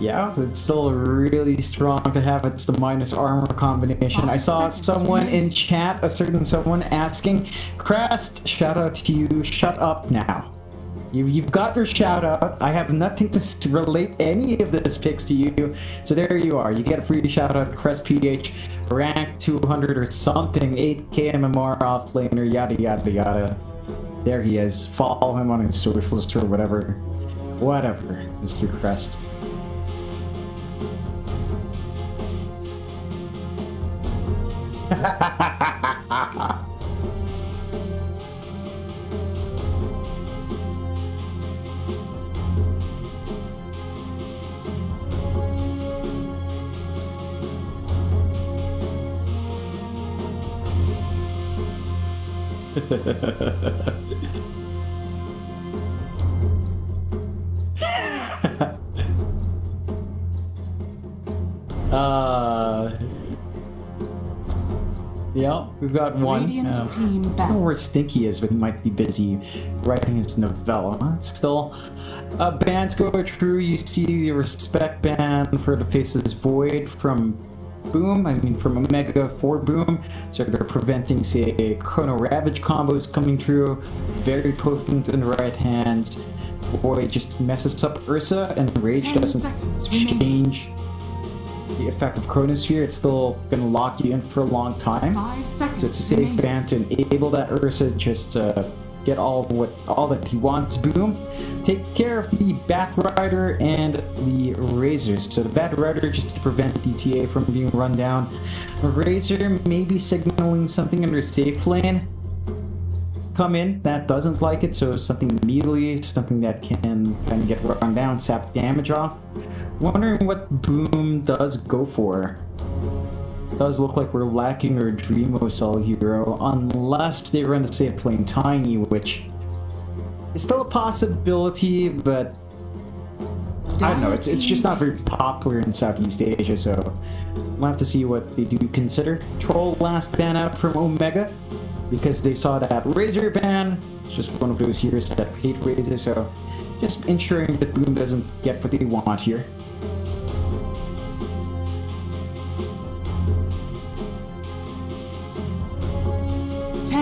I: Yeah, it's still really strong to have it's the minus armor combination. I saw someone in chat, a certain someone asking, Crest, shout out to you, shut up now. You've got your shout out. I have nothing to relate any of this picks to you. So there you are. You get a free shout out, Crest PH, rank 200 or something, 8k MMR off laner, yada yada yada. There he is. Follow him on his socials or whatever. Whatever, Mr. Crest. Yeah, we've got one.
A: Radiant team
I: I don't know
A: ban.
I: where Stinky is, but he might be busy writing his novella. Still, bans go through. You see the respect ban for the Faces Void from Boom. I mean, from Omega for Boom. So they're preventing, say, Chrono Ravage combos coming through. Very potent in the right hands. Void just messes up Ursa, and Rage
A: 10
I: doesn't
A: seconds remaining.
I: change the effect of Chronosphere. It's still gonna lock you in for a long time.
A: 5 seconds
I: So it's a safe
A: remaining.
I: ban to enable that Ursa just get all that he wants. Boom. Take care of the Bat Rider and the Razors. So the Bat Rider just to prevent DTA from being run down. The Razor maybe signaling something in their safe lane. Come in, that doesn't like it, so something immediately, something that can kind of get run down, sap damage off. Wondering what Boom does go for. Does look like we're lacking our Dreamo Cell hero, unless they run the safe lane Tiny, which is still a possibility, but I don't know, it's just not very popular in Southeast Asia, so we'll have to see what they do consider. Troll last ban out from Omega, because they saw that Razor ban. It's just one of those heroes that hate Razor, so just ensuring that Boom doesn't get what they want here.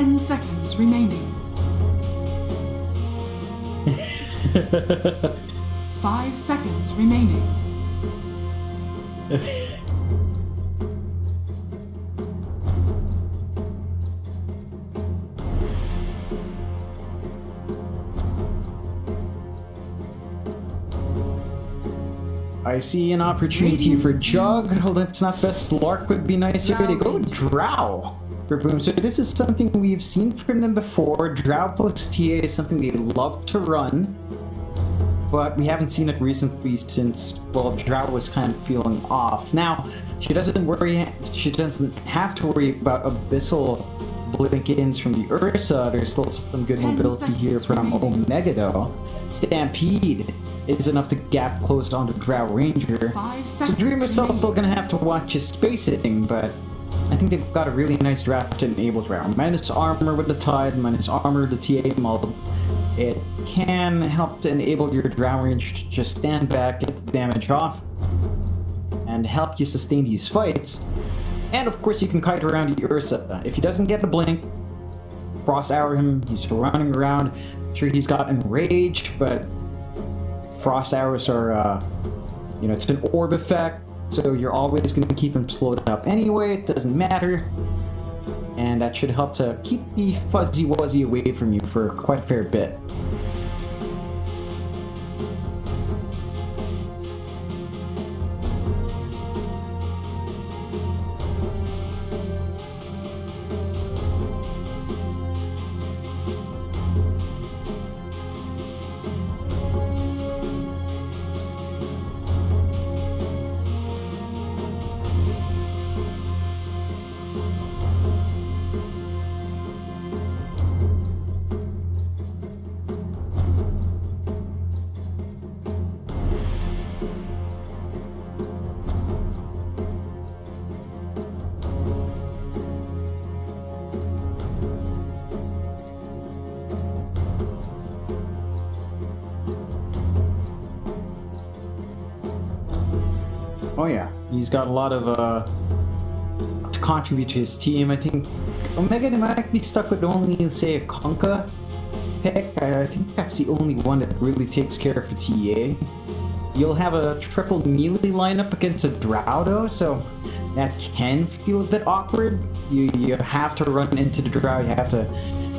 A: 10 seconds remaining. 5 seconds remaining.
I: I see an opportunity for Jug. Let's not best. Slark would be nice. Here they go. Drow for Boom. So this is something we've seen from them before. Drow plus TA is something they love to run, but we haven't seen it recently since, well, Drow was kind of feeling off. Now, she doesn't have to worry about Abyssal blink-ins from the Ursa. There's still some good
A: 10
I: mobility here
A: seconds
I: from
A: remaining.
I: Omega though. Stampede is enough to gap close onto Drow Ranger.
A: 5
I: So
A: seconds
I: Dreamer's
A: remaining.
I: still gonna have to watch his space hitting, but I think they've got a really nice draft to enable Drow. Minus armor with the Tide, minus armor with the TA mold. It can help to enable your Drow Range to just stand back, get the damage off, and help you sustain these fights. And of course you can kite around the Ursa. If he doesn't get the blink, cross arrow him, he's running around. Sure, he's got enraged, but frost arrows are, it's an orb effect, so you're always going to keep him slowed up anyway, it doesn't matter. And that should help to keep the Fuzzy Wuzzy away from you for quite a fair bit. Oh yeah, he's got a lot of to contribute to his team. I think Omega might be stuck with only, say, a Conka pick. I think that's the only one that really takes care of a TA. You'll have a triple melee lineup against a Drow though, so that can feel a bit awkward. You have to run into the Drow, you have to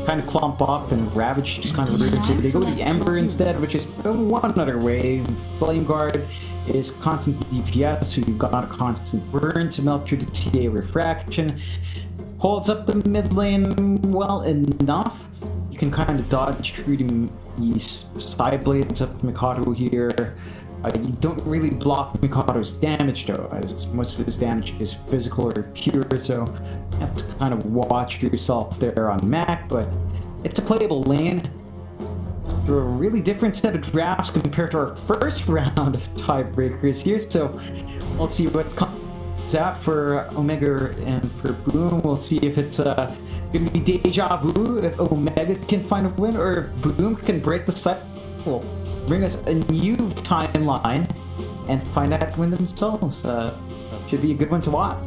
I: kind of clump up, and Ravage just kind of rude. So they go to the Ember instead, which is one other way. Flame Guard is constant DPS, so you've got a constant burn to melt through the TA refraction. Holds up the mid lane well enough. You can kind of dodge through the side blades of Mikado here. You don't really block Mikado's damage though, as most of his damage is physical or pure, so you have to kind of watch yourself there on Mac, but it's a playable lane. They're a really different set of drafts compared to our first round of tiebreakers here, so let's see what comes out for Omega and for Boom. We'll see if it's gonna be deja vu, if Omega can find a win, or if Boom can break the cycle, bring us a new timeline, and find out win themselves. Should be a good one to watch.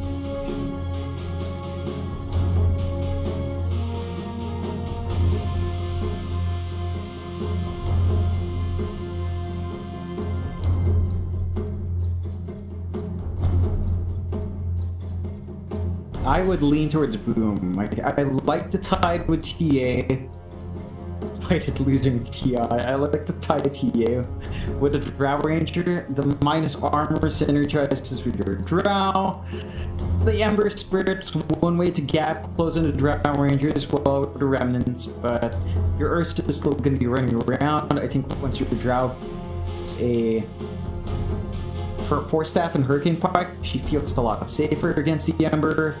I: I would lean towards Boom. I like the Tide with TA. Despite it losing TI, I like the Tide TA. With a Drow Ranger, the minus armor synergizes with your Drow. The Ember Spirit's one way to gap close into Drow Ranger as well with the Remnants, but your Ursa is still going to be running around. I think once your Drow, it's a... For Force Staff and Hurricane Pike, she feels a lot safer against the Ember.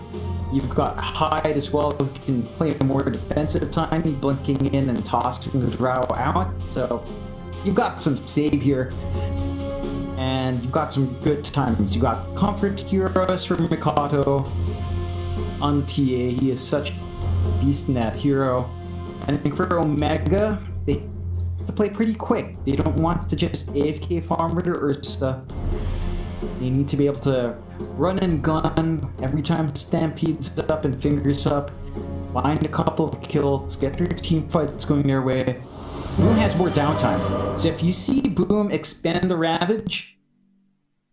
I: You've got Hide as well, who can play a more defensive timing, blinking in and tossing the Drow out. So you've got some save here, and you've got some good timings. You got Comfort Heroes from Mikado on the TA. He is such a beast in that hero. And I think for Omega, they have to play pretty quick. They don't want to just AFK farm with their Ursa. They need to be able to run and gun every time Stampede's up and Fingers up. find a couple of kills, get their team fights going their way. Boom has more downtime. So if you see Boom expand the Ravage,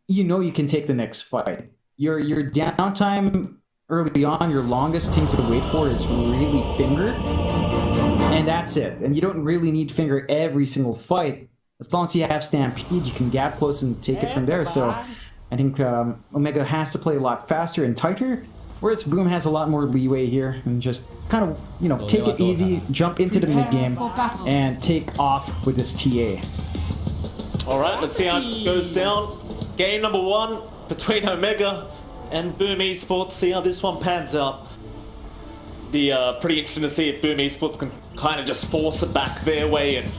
I: you know you can take the next fight. Your downtime early on, your longest thing to wait for is really Finger. And that's it. And you don't really need Finger every single fight. As long as you have Stampede, you can gap close and take it from there. So I think Omega has to play a lot faster and tighter, whereas Boom has a lot more leeway here and just kind of, you know, take it easy, jump into the mid game, and take off with this TA.
H: All right, let's see how it goes down. Game number 1 between Omega and Boom Esports. See how this one pans out. Be pretty interesting to see if Boom Esports can kind of just force it back their way and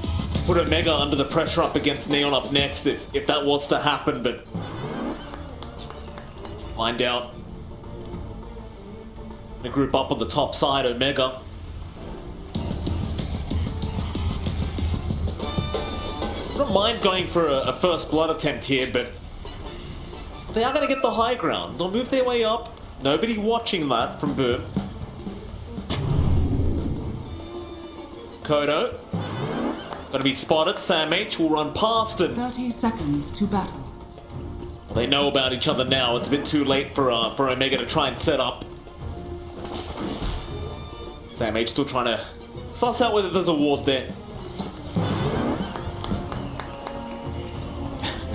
H: put Omega under the pressure up against Neon up next if that was to happen, but find out. The group up on the top side, Omega. I don't mind going for a first blood attempt here, but they are going to get the high ground. They'll move their way up. Nobody watching that from Boom. Kodo. Going to be spotted. Sam H will run past and
A: 30 seconds to battle.
H: they know about each other now. It's a bit too late for Omega to try and set up. Sam H still trying to suss out whether there's a ward there.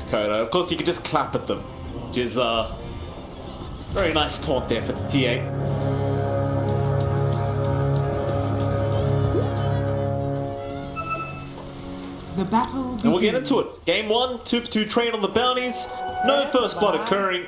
H: Kodo. Of course, you can just clap at them, which is very nice taunt there for the TA.
A: The battle begins.
H: And we'll get into it. Game 1, 2 for 2 trade on the bounties. No first blood occurring.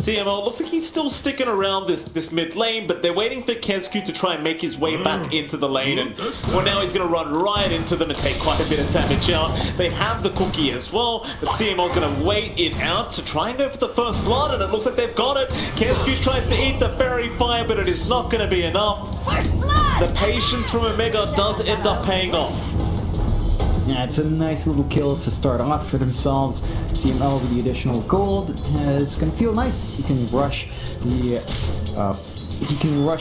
H: CMO looks like he's still sticking around this mid lane, but they're waiting for Kesku to try and make his way back into the lane, and well, now he's going to run right into them and take quite a bit of damage out. They have the cookie as well, but CMO's going to wait it out to try and go for the first blood, and it looks like they've got it. Kesku tries to eat the fairy fire, but it is not going to be enough.
F: First blood!
H: The patience from Omega does end up paying off.
I: Yeah, it's a nice little kill to start off for themselves. CML with the additional gold is going to feel nice. He can rush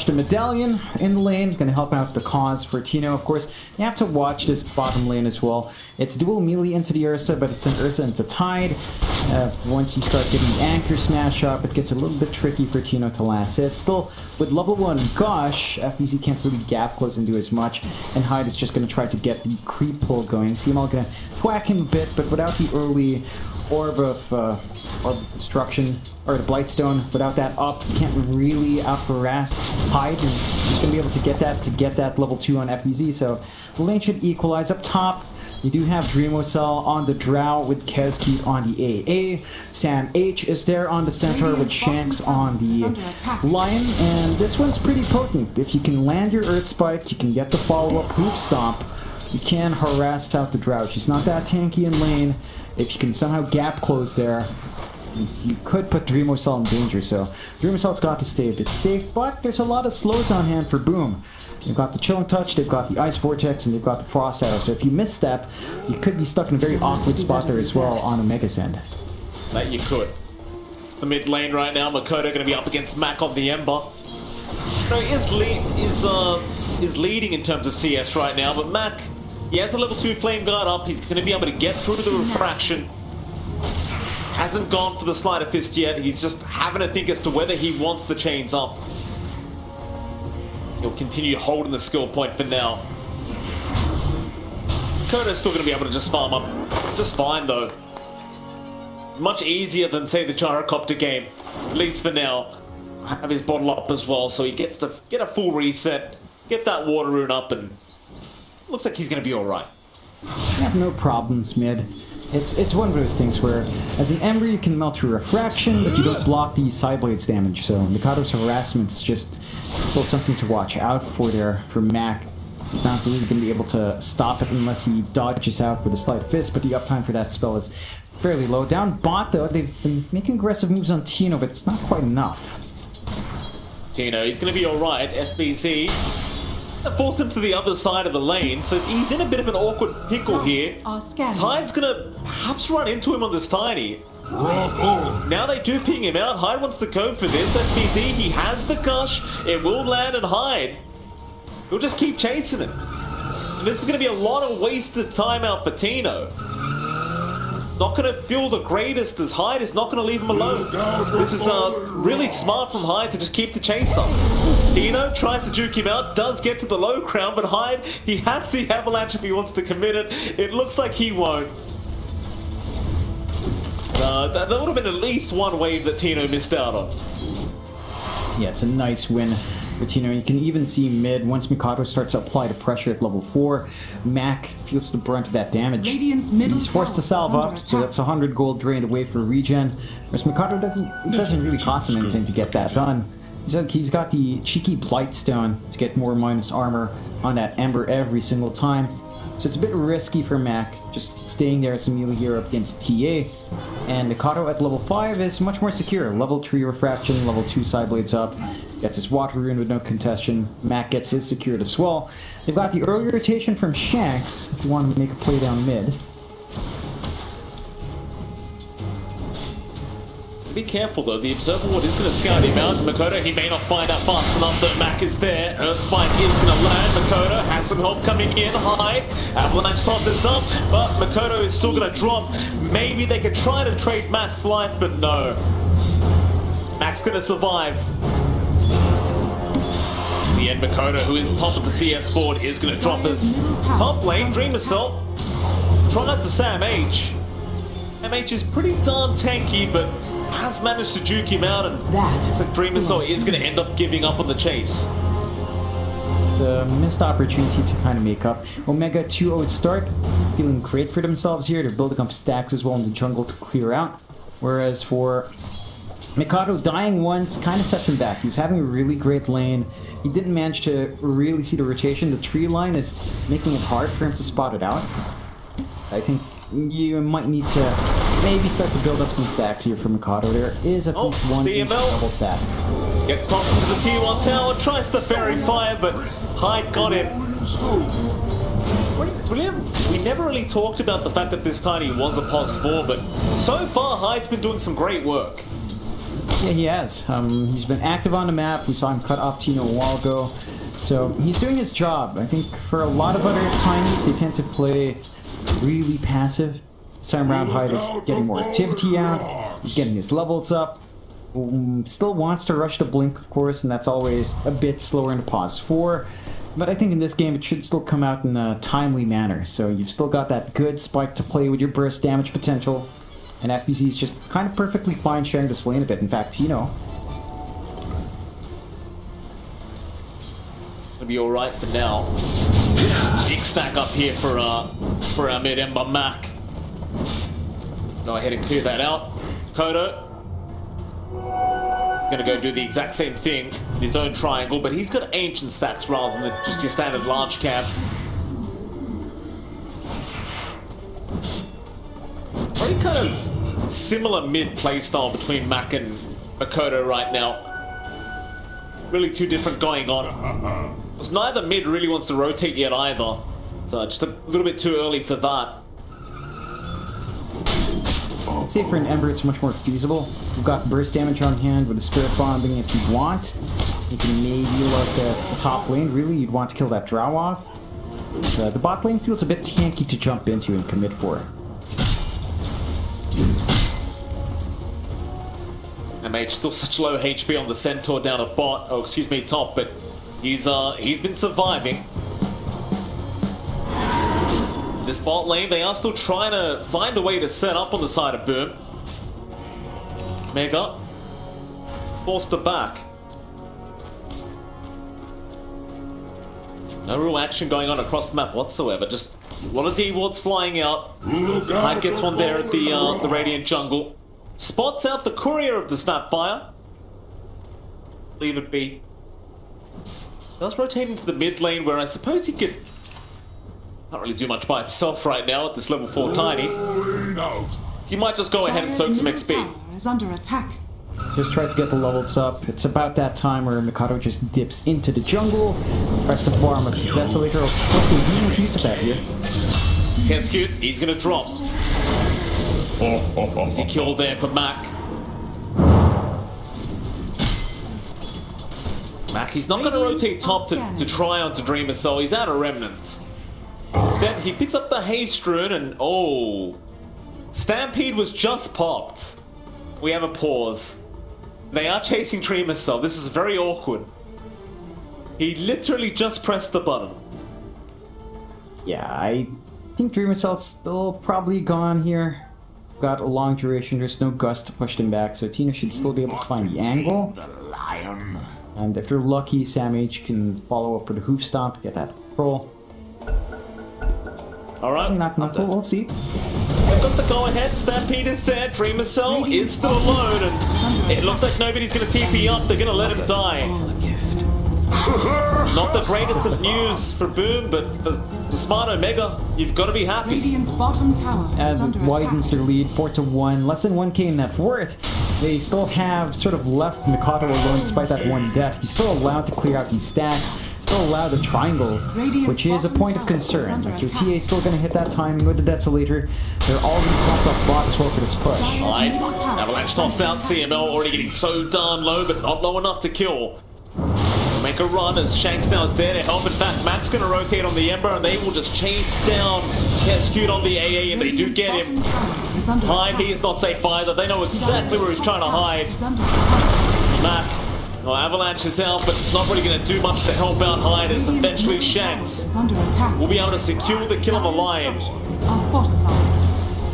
I: the medallion in the lane, going to help out the cause for Tino. Of course, you have to watch this bottom lane as well. It's dual melee into the Ursa, but it's an Ursa into Tide. Once you start getting the anchor smash up, it gets a little bit tricky for Tino to last hit. Still, with level 1 Gosh, FBZ can't really gap close and do as much, and Hyde is just going to try to get the creep pull going. CML going to thwack him a bit, but without the early orb of destruction, or the Blightstone, without that up, you can't really out-harass Hyde, and he's going to be able to get that level 2 on FBZ, so the lane should equalize. Up top, you do have Dreamocell on the Drow with Keskeep on the AA. Sam H is there on the Centaur with Shanks on the Lion, and this one's pretty potent. If you can land your Earth Spike, you can get the follow-up Hoof Stomp, you can harass out the Drow. She's not that tanky in lane. If you can somehow gap close there, you could put Dreamocell in danger, so Dreamocell's got to stay a bit safe, but there's a lot of slows on hand for Boom. They've got the Chilling Touch, they've got the Ice Vortex, and they've got the Frost Arrow, so if you misstep, you could be stuck in a very awkward spot there as well on Omega's end.
H: That you could. The mid lane right now, Makoto going to be up against Mac on the Ember. No, he is leading in terms of CS right now, but Mac, he has a level 2 Flame Guard up, he's going to be able to get through the Refraction. Hasn't gone for the Sleight of Fist yet, he's just having to think as to whether he wants the chains up. He'll continue holding the skill point for now. Kodo's still going to be able to just farm up just fine though. Much easier than, say, the Gyrocopter game, at least for now. Have his bottle up as well, so he gets to get a full reset, get that water rune up, and looks like he's going to be alright.
I: Yeah, no problems mid. It's one of those things where, as an Ember, you can melt your Refraction, but you don't block the Sideblade's damage, so Mikado's harassment is just still something to watch out for there for Mac. He's not really going to be able to stop it unless he dodges out with a Sleight of Fist, but the uptime for that spell is fairly low. Down bot, though, they've been making aggressive moves on Tino, but it's not quite enough.
H: Tino, he's going to be alright. FBZ force him to the other side of the lane, so he's in a bit of an awkward pickle here.
A: Our scan.
H: Tide's gonna perhaps run into him on this Tiny.
C: Rock on.
H: Now they do ping him out. Hyde wants to go for this. FBZ, he has the gush. It will land and Hyde. He'll just keep chasing him. And this is going to be a lot of wasted timeout for Tino. Not going to feel the greatest as Hyde is not going to leave him alone. This is really smart from Hyde to just keep the chase up. Tino tries to juke him out, does get to the low ground, but Hyde, he has the avalanche if he wants to commit it. It looks like he won't. That would have been at least one wave that Tino missed out on.
I: Yeah, it's a nice win. But you know, you can even see mid, once Mikado starts to apply the pressure at level 4, Mac feels the brunt of that damage.
A: Radiant's middle
I: He's forced to
A: tower
I: salve
A: is under
I: up, so
A: attack.
I: that's 100 gold drained away for regen. Whereas Mikado doesn't really cost him anything to get that done. He's got the cheeky Blight Stone to get more minus armor on that Ember every single time. So it's a bit risky for Mac, just staying there as a melee hero up against TA. And Mikado at level 5 is much more secure. Level 3 Refraction, level 2 Sideblades up. Gets his Water Rune with no contestation. Mac gets his secured as well. They've got the early rotation from Shanks, if you want to make a play down mid.
H: Be careful though, the Observer Ward is going to scout him out. Makoto, he may not find out fast enough that Mac is there. Earthspike is going to land. Makoto has some help coming in. Hyde, Avalanche tosses up, but Makoto is still going to drop. Maybe they could try to trade Mac's life, but no. Mac's going to survive. In the end, Makoto, who is top of the CS board, is going to drop his top lane. Dream Assault. Try out to Sam H. Sam H is pretty darn tanky, but has managed to juke him out, and so Dream Assault is going to end up giving up on the chase.
I: It's a missed opportunity to kind of make up. Omega 2-0 start, feeling great for themselves here. They're building up stacks as well in the jungle to clear out. Whereas for Mikado, dying once kind of sets him back. He was having a really great lane. He didn't manage to really see the rotation. The tree line is making it hard for him to spot it out. I think you might need to maybe start to build up some stacks here for Mikado. There is at least one
H: CML
I: double stack.
H: gets tossed into the T1 tower, tries to fairy fire, but Hyde got him. We never really talked about the fact that this Tiny was a pos 4, but so far Hyde's been doing some great work.
I: Yeah, he has. He's been active on the map. We saw him cut off Tino a while ago. So he's doing his job. I think for a lot of other Tinies, they tend to play really passive. This time around, Hyde is getting more activity out. He's getting his levels up. Still wants to rush the Blink, of course, and that's always a bit slower in the pause 4. But I think in this game, it should still come out in a timely manner. So you've still got that good spike to play with your burst damage potential. And FBZ is just kind of perfectly fine sharing this lane a bit. In fact, Tino.
H: Gonna be alright for now. Big stack up here for our mid Ember Mac. Go ahead and clear that out. Kodo gonna go do the exact same thing in his own triangle, but he's got ancient stacks rather than just your standard large cap. Very kind of similar mid playstyle between Mac and Makoto right now. Really two different going on. Because neither mid really wants to rotate yet either. So just a little bit too early for that.
I: I'd say for an Ember, it's much more feasible. You've got burst damage on hand with a Spirit Bombing if you want. You can maybe look at the top lane. Really, you'd want to kill that Drow off. The bot lane feels a bit tanky to jump into and commit for.
H: MH still such low HP on the Centaur down at bot. Oh, excuse me, top, but he's been surviving. This bot lane, they are still trying to find a way to set up on the side of Boom. Mega forced her back. No real action going on across the map whatsoever. Just a lot of D-wards flying out. Hyde gets one there at the Radiant jungle. Spots out the courier of the Snapfire. Leave it be. Does rotate into the mid lane where I suppose he could... Not really do much by himself right now at this level 4 Tiny. He might just go ahead and soak some XP.
A: Tower is under attack.
I: Just try to get the levels up. It's about that time where Mikado just dips into the jungle. Tries to farm a Desolator. Of course, he's use of that here.
H: Kescute, he's gonna drop. Easy kill there for Mac. Mac, he's not going to rotate top to try onto Dreamer Soul. He's out of remnants. Instead, he picks up the Haste Rune and oh, Stampede was just popped. We have a pause. They are chasing Dreamer Soul. This is very awkward. He literally just pressed the button.
I: Yeah, I think Dreamer Cell's still probably gone here. Got a long duration, there's no gust to push them back, so Tina should still be able to find the angle.
B: The lion.
I: And if they're lucky, Sam H can follow up with a hoof stomp, get that control.
H: Alright.
I: Not we'll see.
H: They've got the go-ahead. Stampede is there. Dreamer Cell is still alone, and it looks like nobody's going to TP up. They're going to let him die. Not the greatest of news for Boom, but for Smart Omega, you've got to be happy.
A: Radiant's bottom tower is
I: And
A: under
I: widens
A: attack.
I: their lead 4-1, less than 1k in net worth. They still have sort of left Mikado alone despite that one death. He's still allowed to clear out these stacks, still allowed the triangle, which is a point of concern. Like your TA is still going to hit that timing with the Desolator. They're already popped up bot as well for this push.
H: Alright, Avalanche tops out. CML already getting so darn low, but not low enough to kill. Make a run as Shanks now is there to help. In fact, Mac's going to rotate on the Ember and they will just chase down Kescute on the AA, and they do get him. Hyde, he is not safe either. They know exactly where he's trying to hide. Mac, well, Avalanche is out, but it's not really going to do much to help out Hyde, as eventually Shanks will be able to secure the kill on the line.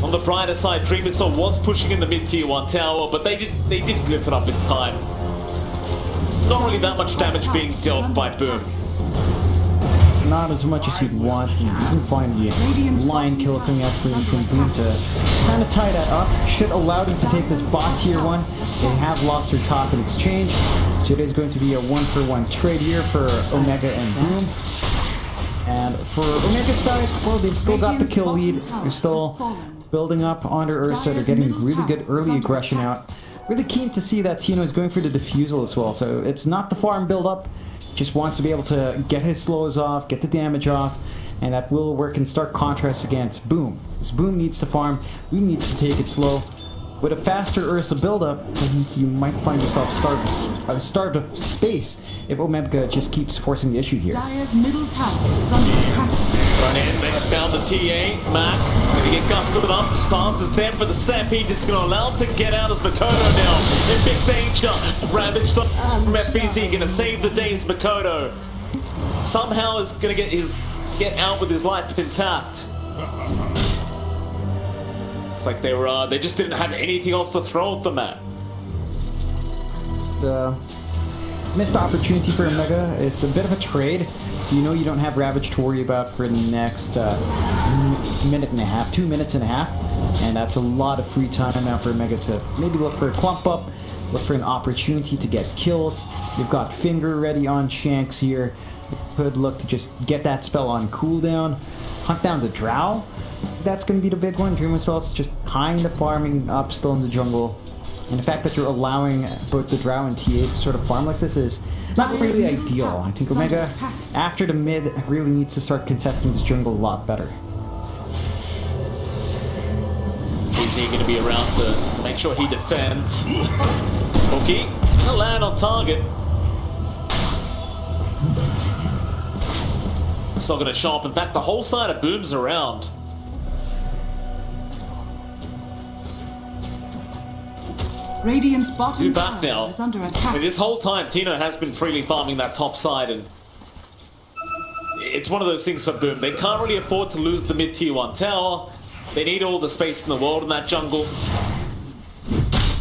H: On the brighter side, Dreamer Soul was pushing in the mid-tier 1 tower, but they did glyph it up in time. Not really that much damage being dealt by Boom.
I: Not as much as you'd want. You can find the line kill coming out from Boom to kind of tie that up. Should allow them to take this bot tier 1. They have lost their top in exchange, so it is going to be a 1-for-1 trade here for Omega and Boom. And for Omega's side, well, they've still got the kill lead. They're still building up on their Ursa. They're getting really good early aggression out. Really keen to see that Tino is going for the defusal as well, so it's not the farm build up, just wants to be able to get his slows off, get the damage off, and that will work in stark contrast against Boom. Because Boom needs to farm, Boom needs to take it slow. With a faster Ursa build-up, I think you might find yourself starved of space if Omega just keeps forcing the issue here.
A: Dire's middle tower is under attack.
H: Run in, they have found the TA. Mac, gonna get gusted up. Stance is there for the Stampede. Just gonna allow him to get out as Makoto now in big danger. Ravaged from FBZ, gonna save the day as Makoto. Somehow is gonna get out with his life intact. Like they just didn't have anything else to throw at them at.
I: The missed opportunity for Omega. It's a bit of a trade, so you know you don't have Ravage to worry about for the next minute and a half, 2 minutes and a half, and that's a lot of free time now for Omega to maybe look for a clump up, look for an opportunity to get kills. You've got Finger ready on Shanks here. You could look to just get that spell on cooldown, hunt down the Drow. That's going to be the big one. Dreamer Cell's just kind of farming up still in the jungle. And the fact that you're allowing both the Drow and TA to sort of farm like this is not really ideal. I think Omega, after the mid, really needs to start contesting this jungle a lot better.
H: Is he going to be around to make sure he defends? Hookie, gonna land on target. It's not going to show up. In fact, the whole side of Boom's around.
A: Radiant's bottom
H: Back now.
A: tower is under attack.
H: And this whole time, Tino has been freely farming that top side, and it's one of those things for Boom. They can't really afford to lose the mid-tier 1 tower. They need all the space in the world in that jungle.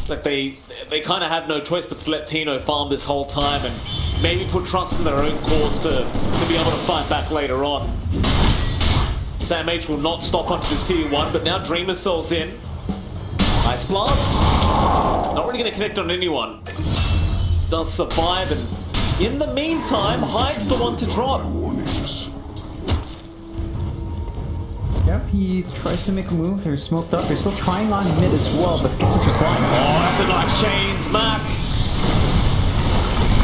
H: Like they kind of have no choice but to let Tino farm this whole time and maybe put trust in their own cause to be able to fight back later on. Sam H will not stop onto this tier 1, but now Dreamer Cell's in. Nice blast. Not really going to connect on anyone. Does survive, and in the meantime, Hyde's the one to drop.
C: Warnings.
I: Yep, he tries to make a move. They're smoked up. They're still trying on mid as well, but gets us replying.
H: Oh, that's a nice chains, Mac.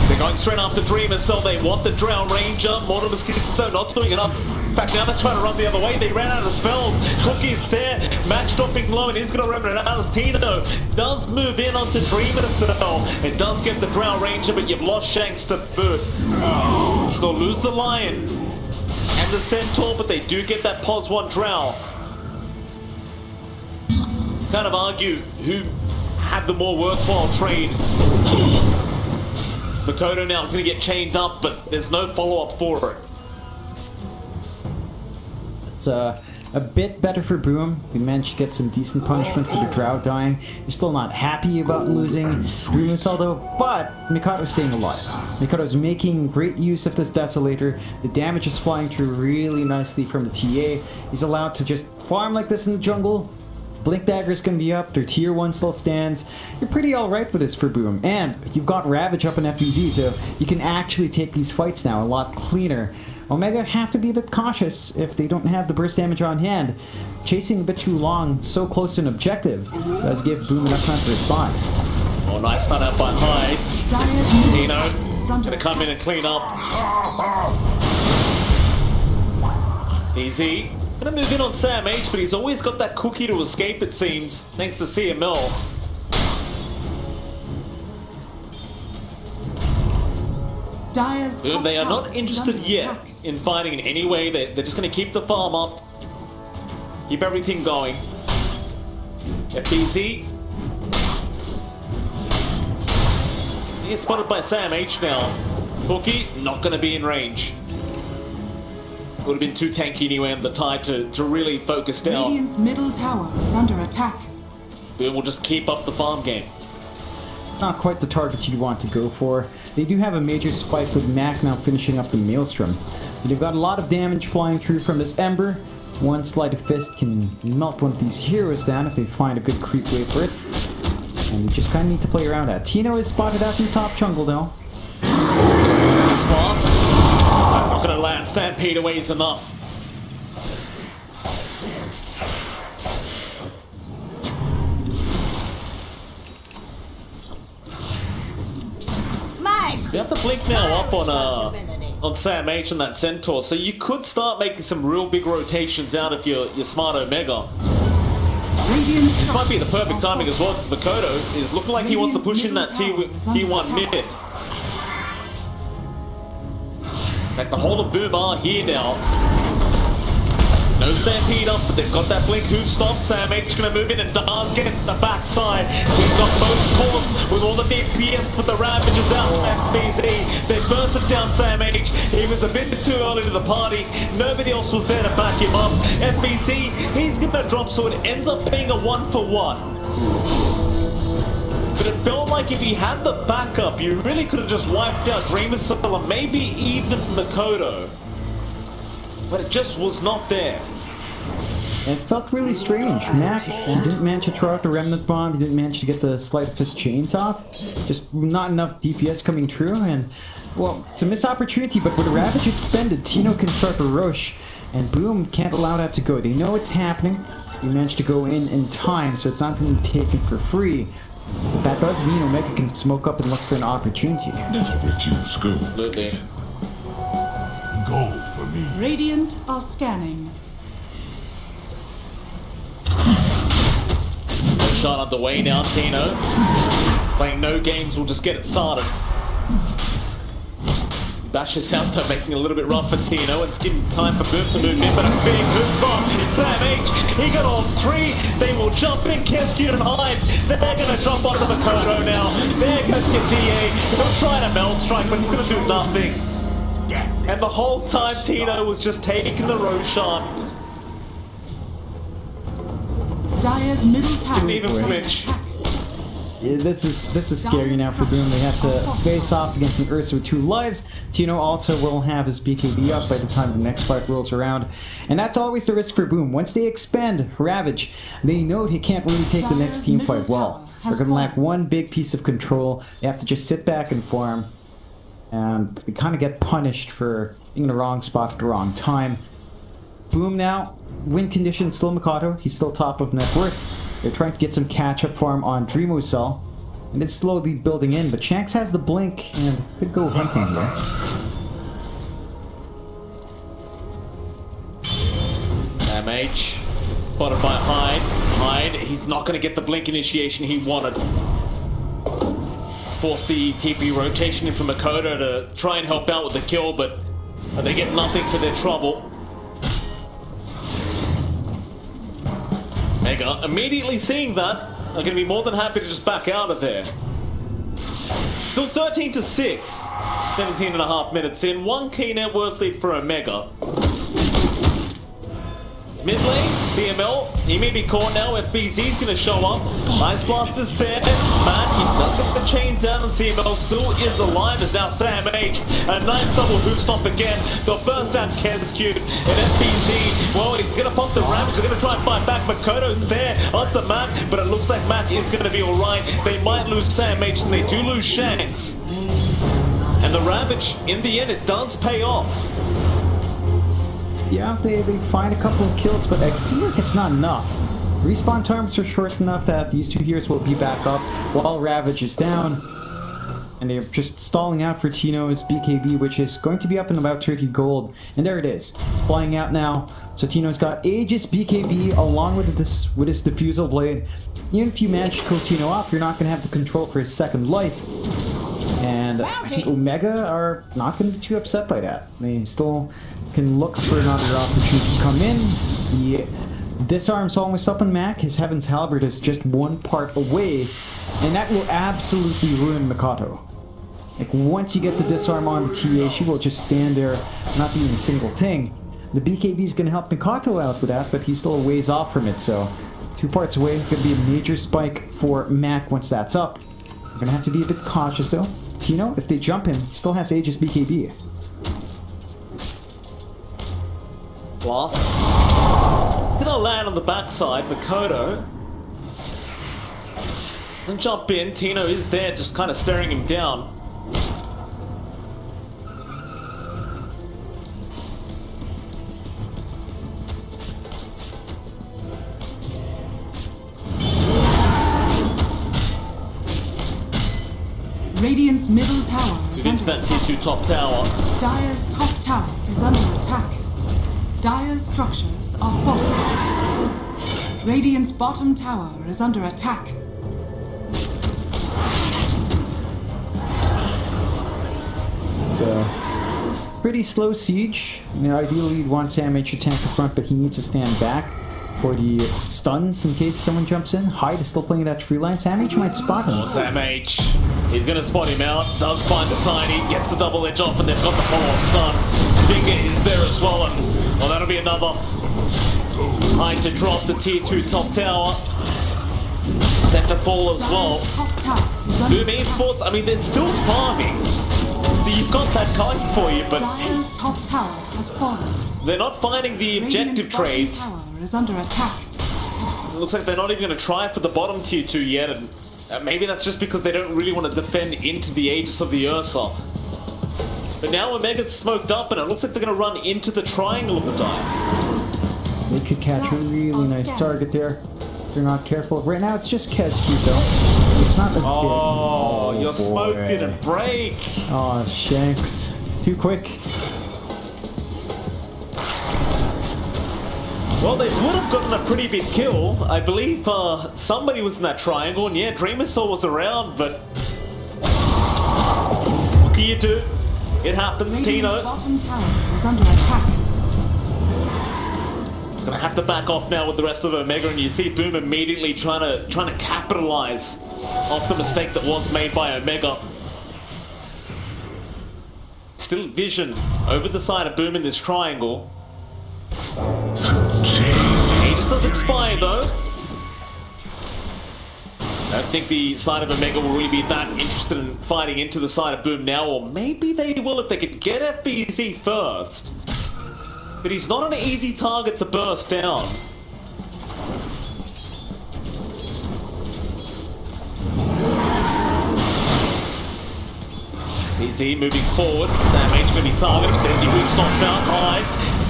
H: They're going straight after Dreamer Cell. They want the Drow Ranger. Mortimer's Kiss, though, not doing enough In fact, now they're trying to run the other way. They ran out of spells. Cookie's there. Max dropping low, and he's going to run it out as Tino does move in onto Dreamer Cell. It does get the Drow Ranger, but you've lost Shanks to boot. Still lose the Lion and the Centaur, but they do get that Pos 1 Drow. Kind of argue who had the more worthwhile trade. Makoto now is going to get chained up, but there's no follow-up for it.
I: It's a bit better for Boom. We managed to get some decent punishment for the Drow dying. You're still not happy about losing Dreamusel though, but Mikado's staying alive. Mikado's making great use of this Desolator. The damage is flying through really nicely from the TA. He's allowed to just farm like this in the jungle. Blink Dagger's gonna be up, their tier 1 still stands. You're pretty alright with this for Boom. And you've got Ravage up in FBZ, so you can actually take these fights now a lot cleaner. Omega have to be a bit cautious if they don't have the burst damage on hand. Chasing a bit too long, so close to an objective, does give Boom enough time to respond.
H: Oh, nice start out by Hyde.
A: Dire's
H: Tino gonna come in and clean up. Easy. Gonna move in on Sam H, but he's always got that cookie to escape, it seems, thanks to CML.
A: Dire's top
H: They are
A: tower
H: not
A: is
H: interested
A: under
H: yet
A: attack.
H: in fighting in any way. They're just gonna keep the farm up, keep everything going. FBZ. He gets spotted by Sam H now. Cookie, not gonna be in range. Would have been too tanky anyway on the Tide to really focus down.
A: Radiant's middle tower is under attack.
H: Boom will just keep up the farm game.
I: Not quite the target you want to go for. They do have a major spike with Mac now finishing up the Maelstrom. So they've got a lot of damage flying through from this Ember. One Sleight of Fist can melt one of these heroes down if they find a good creep wave for it. And they just kind of need to play around that. Tino is spotted out in top jungle though.
H: Spots. Not gonna land. Stampede away is enough. You have to blink now up on Sam H and that Centaur, so you could start making some real big rotations out if you're smart Omega. This might be the perfect timing as well, because Makoto is looking like he wants to push in that T1 mid. In fact, the whole of Boom are here now. No Stampede up, but they've got that blink hoof stop. Sam H gonna move in and does get the backside. He's got both cores with all the DPS, but the Ravage is out from FBZ. They bursted down Sam H. He was a bit too early to the party. Nobody else was there to back him up. FBZ, he's gonna drop, so it ends up being a 1-for-1. But it felt like if he had the backup, you really could have just wiped out Dreamer Cell and maybe even Makoto. But it just was not there.
I: It felt really strange. Mac didn't manage to throw out the Remnant Bomb, he didn't manage to get the Sleight of Fist chains off. Just not enough DPS coming through, and, well, it's a missed opportunity, but with Ravage expended, Tino can start the Roche, and Boom can't allow that to go. They know it's happening. He managed to go in time, so it's not going to be taken for free. But that does mean Omega can smoke up and look for an opportunity.
C: Never refuse gold.
H: Absolutely.
C: Gold for me.
A: Radiant are scanning.
H: Shot underway now, Tino. Playing no games, we'll just get it started. Bashes out there, making it a little bit rough for Tino. It's giving time for Boom to move in, but a big hook spot. Sam H, he got all three. They will jump in, Kensuke and Hyde. They're going to drop onto Makoto now. There goes your TA. They'll try to melt strike, but it's going to do nothing. And the whole time, Tino was just taking the Roshan.
A: Dire's middle tower.
H: Didn't even flinch.
I: Yeah, this is scary now for Boom. They have to face off against an Ursa with 2 lives. Tino also will have his BKB up by the time the next fight rolls around. And that's always the risk for Boom. Once they expend Ravage, they know he can't really take the next team fight well. They're going to lack one big piece of control. They have to just sit back and farm. And they kind of get punished for being in the wrong spot at the wrong time. Boom now, win condition, still Mikado. He's still top of net worth. They're trying to get some catch-up farm on Dreamocell. And it's slowly building in, but Shanks has the blink and could go hunting here.
H: H. Spotted by Hyde. Hyde, he's not going to get the blink initiation he wanted. Force the TP rotation in from Makoto to try and help out with the kill, but they get nothing for their trouble. Mega, immediately seeing that, are going to be more than happy to just back out of there. Still 13 to 6. 17 and a half minutes in. 1k net worth lead for Omega. It's mid lane. CML. He may be caught now. FBZ's going to show up. Ice Blaster's there. Man, he does get the chains down, and CML still is alive. As now Sam H. A nice double hoop stop again. The burst down Kenscube. And FBZ, well, he's going to pop the Ravage. They're going to try and fight back. Makoto's there. Onto Mac, but it looks like Mac is going to be alright. They might lose Sam H, and they do lose Shanks. And the Ravage, in the end, it does pay off.
I: Yeah, they find a couple of kills, but I feel like it's not enough. Respawn times are short enough that these two heroes will be back up while Ravage is down. And they're just stalling out for Tino's BKB, which is going to be up in about 30 gold. And there it is, flying out now. So Tino's got Aegis BKB along with his Diffusal Blade. Even if you manage to kill Tino off, you're not going to have the control for his second life. And I think Omega are not going to be too upset by that. They still can look for another opportunity to come in. The disarm's almost up on Mac. His Heaven's Halberd is just one part away. And that will absolutely ruin Makoto. Like, once you get the disarm on the TA, she will just stand there, not doing a single thing. The BKB is going to help Makoto out with that, but he's still a ways off from it, so 2 parts away. Going to be a major spike for Mac once that's up. We're going to have to be a bit cautious, though. Tino, if they jump him, he still has Aegis BKB.
H: Blast. Gonna land on the backside. Makoto doesn't jump in. Tino is there, just kind of staring him down.
A: Radiant's middle tower is
H: Into
A: under
H: that
A: attack.
H: T2 top tower.
A: Dire's top tower is under attack. Dire's structures are fortified. Radiant's bottom tower is under attack.
I: So, pretty slow siege. I mean, ideally you'd want Sam H to tank the front, but he needs to stand back for the stuns in case someone jumps in. Hyde is still playing that free line. Sam H might spot him.
H: Sam H. He's going to spot him out. Does find the Tiny. Gets the double edge off, and they've got the follow-up stun. Finger is there as well, and well, that'll be another. Hyde to drop the tier 2 top tower. Set to fall as well.
A: Dire's top tower is under
H: Boom
A: attack.
H: Esports, I mean, they're still farming. You've got that card for you, but
A: Dire's top tower has fallen.
H: they're not finding the objective
A: Radiant's bottom
H: trades.
A: tower is under attack.
H: It looks like they're not even going to try for the bottom tier 2 yet, and maybe that's just because they don't really want to defend into the Aegis of the Ursa. But now Omega's smoked up, and it looks like they're going to run into the triangle of the Dire.
I: They could catch a really nice target there. If they're not careful. Right now it's just Ketsky though. It's not as big.
H: Oh, your smoke
I: boy.
H: didn't break.
I: Oh, Shanks. Too quick.
H: Well, they would have gotten a pretty big kill. I believe somebody was in that triangle, and yeah, Dreamer Soul was around, but what can you do? It happens,
A: Radiant's
H: Tino.
A: bottom tower is under attack.
H: Gonna have to back off now with the rest of Omega, and you see Boom immediately trying to capitalize off the mistake that was made by Omega. Still vision over the side of Boom in this triangle. Aegis does expire though. I don't think the side of Omega will really be that interested in fighting into the side of Boom now, or maybe they will if they could get FBZ first. But he's not an easy target to burst down. BZ moving forward. Sam H going to be targeted. There's your move stop down high.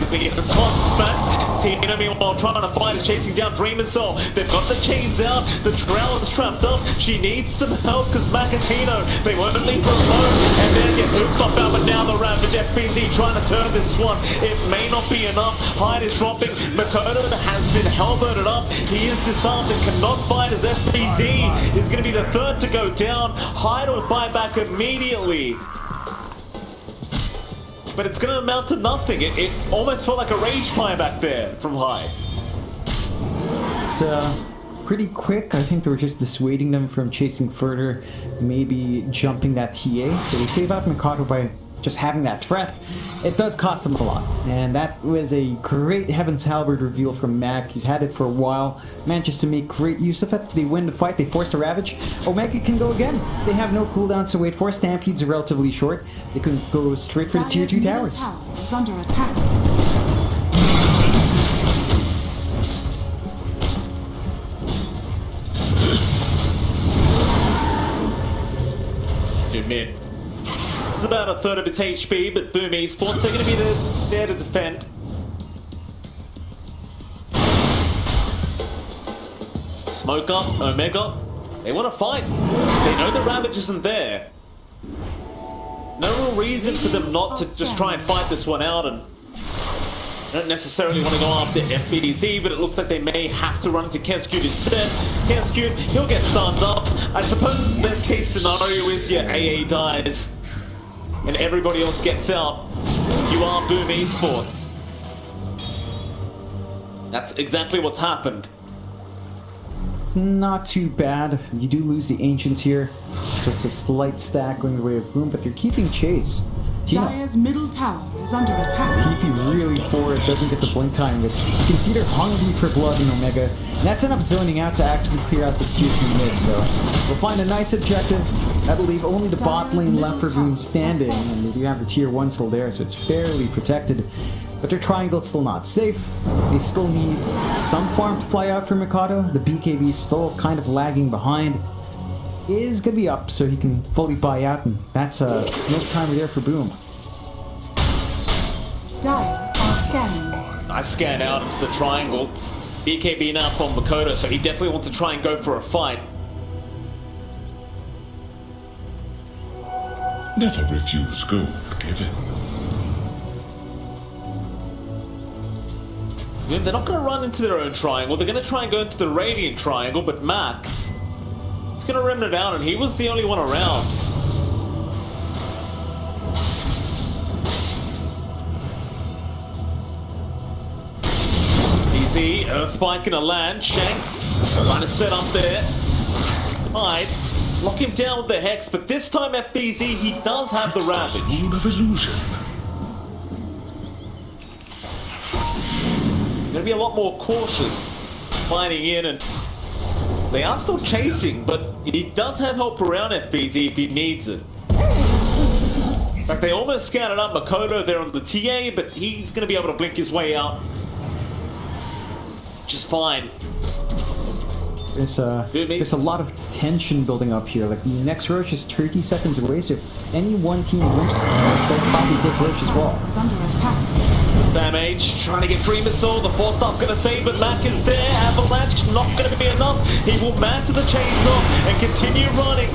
H: gonna get the tossed back. Tina, meanwhile, trying to fight is chasing down Dreamer Soul. They've got the chains out. The Drow is trapped up. She needs some help because Macatino, they won't leave her alone. And then get Boots off out, but now the Ravage FBZ trying to turn this one. It may not be enough. Hyde is dropping. Makoto has been hellbirded up. He is disarmed and cannot fight as FBZ is going to be the third to go down. Hyde will buy back immediately. But it's going to amount to nothing. It almost felt like a rage pie back there from Hyde.
I: It's pretty quick. I think they were just dissuading them from chasing further, maybe jumping that TA. So they save out Mikado by just having that threat. It does cost them a lot. And that was a great Heaven's Halberd reveal from Mac. He's had it for a while. Manages to make great use of it. They win the fight. They force the Ravage. Omega can go again. They have no cooldowns to wait for. Stampedes are relatively short. They can go straight for the tier 2 towers.
A: Tower is under attack.
H: To mid. It's about a third of its HP, but Boom Esports, they're going to be there to defend. Smoke up, Omega. They want to fight. They know the Ravage isn't there. No real reason for them not to just try and fight this one out, and I don't necessarily want to go after FBZ, but it looks like they may have to run into Keskut instead. Keskut, he'll get stunned up. I suppose the best case scenario is your AA dies and everybody else gets out. You are Boom Esports. That's exactly what's happened.
I: Not too bad. You do lose the Ancients here, so it's a slight stack going the way of Boom, but they're keeping chase.
A: Dire's middle tower is under attack.
I: Keeping really forward, doesn't get the blink time, but you can see they're hungry for blood in Omega. And that's enough zoning out to actually clear out the tier 2 mid, so we'll find a nice objective. That'll leave only the bot lane left for Boom standing, and they do have the tier 1 still there, so it's fairly protected. But their triangle's still not safe. They still need some farm to fly out for Mikado. The BKB is still kind of lagging behind. Is gonna be up so he can fully buy out, and that's a smoke timer there for Boom.
A: Dire are scanning.
H: Nice scan out into the triangle. BKB now from Makoto, so he definitely wants to try and go for a fight.
C: Never refuse gold given.
H: They're not going to run into their own triangle. They're going to try and go into the Radiant triangle, but Mac is going to rim it out, and he was the only one around. Easy, Earth Spike in a land. Shanks trying to set up there. Hyde, lock him down with the Hex, but this time FBZ, he does have the Ravage.
C: Rule of illusion.
H: Going to be a lot more cautious fighting in, and they are still chasing, but he does have help around FBZ if he needs it. In fact, they almost scouted up Makoto there on the TA, but he's going to be able to blink his way out just fine.
I: There's a lot of tension building up here. Like, the next Roach is 30 seconds away, so if any one team wins, they'll probably take Roach as well.
A: Is under attack.
H: Sam H trying to get Dreamer Soul. The force stop going to save, but Mac is there. Avalanche not going to be enough. He will man to the chainsaw and continue running.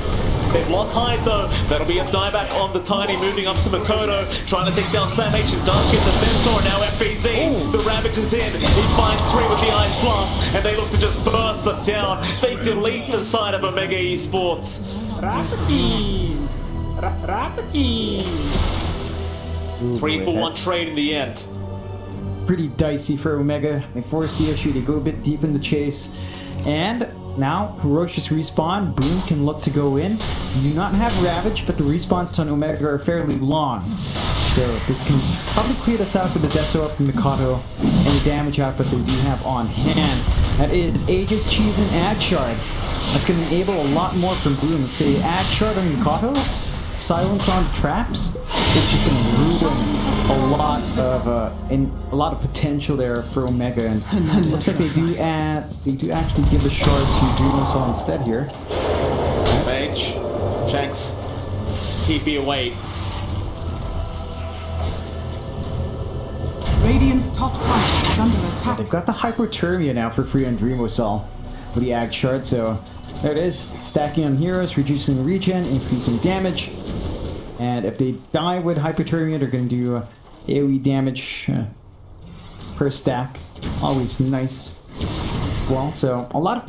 H: They've lost Hyde though. That'll be a dieback on the Tiny, moving up to Makoto, trying to take down Sam H and does get the Centaur. Now FBZ, the Ravage is in. He finds 3 with the Ice Blast, and they look to just burst them down. They delete the side of Omega Esports.
J: Rapidine! Rapidine!
H: 3-for-1 trade in the end.
I: Pretty dicey for Omega. They force the issue, they go a bit deep in the chase. And now, Ferocious respawn, Boom can look to go in. You do not have Ravage, but the respawns on Omega are fairly long. So they can probably clear this out with the Deso up and Mikado, and the damage output they do have on hand. That is Aegis, Cheese, and Ad Shard. That's going to enable a lot more from Boom. Let's say Ad Shard on Mikado, silence on traps. It's just going to ruin a lot of potential there for Omega, and looks like they do actually give a shard to Dreamer instead here.
H: Mage, Shanks, TP away.
A: Radiant's top tower is under attack.
I: They've got the hypothermia now for free on Dreamo Cell with the Ag Shard, so there it is. Stacking on heroes, reducing regen, increasing damage. And if they die with hypothermia, they're going to do AoE damage per stack. Always nice. Well, so a lot of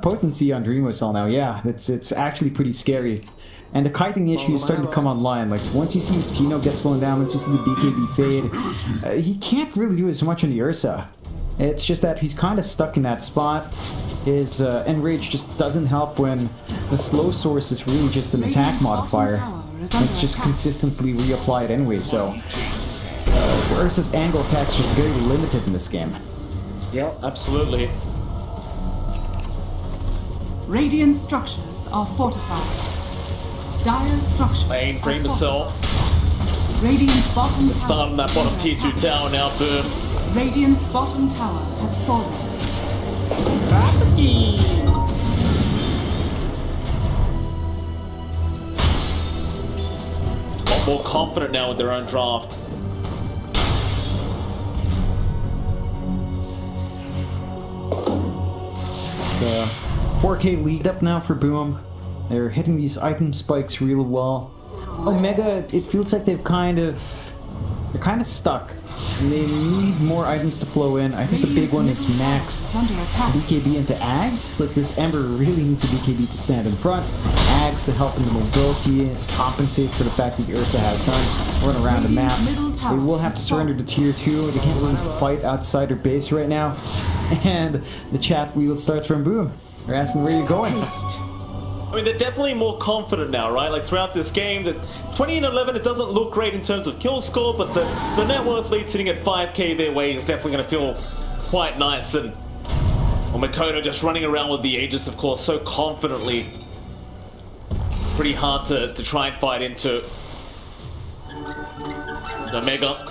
I: potency on Dreamo Cell now. Yeah, it's actually pretty scary. And the kiting issue is starting to come online. Like, once you see Tino get slowed down, once you see the BKB fade, he can't really do as much on the Ursa. It's just that he's kind of stuck in that spot. His Enrage just doesn't help when the slow source is really just an attack modifier. It's just consistently reapplied anyway, so Ursa's angle attack's just very limited in this game.
H: Yeah, absolutely.
A: Radiant structures are fortified. Dire structures.
H: Lane, Dreamo Cell.
A: Radiant's bottom
H: Let's
A: tower.
H: start on that bottom tier 2 tower now, boom.
A: Radiant's bottom tower has fallen.
J: Rapidly.
H: A lot more confident now with their own draft.
I: The 4K lead up now for Boom. They're hitting these item spikes real well. Omega, it feels like they're kind of stuck. And they need more items to flow in. I think the big one is max BKB into Ags. Like, this Ember really needs a BKB to stand in front. Ags to help in the mobility, compensate for the fact that Ursa has none. Run around the map. They will have to surrender to tier 2. They can't really fight outside their base right now. And the chat wheel starts from Boom. They're asking where you're going.
H: I mean, they're definitely more confident now, right? Like, throughout this game, that 20 and 11, it doesn't look great in terms of kill score, but the net worth lead sitting at 5k their way is definitely going to feel quite nice. And Makoto just running around with the Aegis, of course, so confidently. Pretty hard to try and fight into. Omega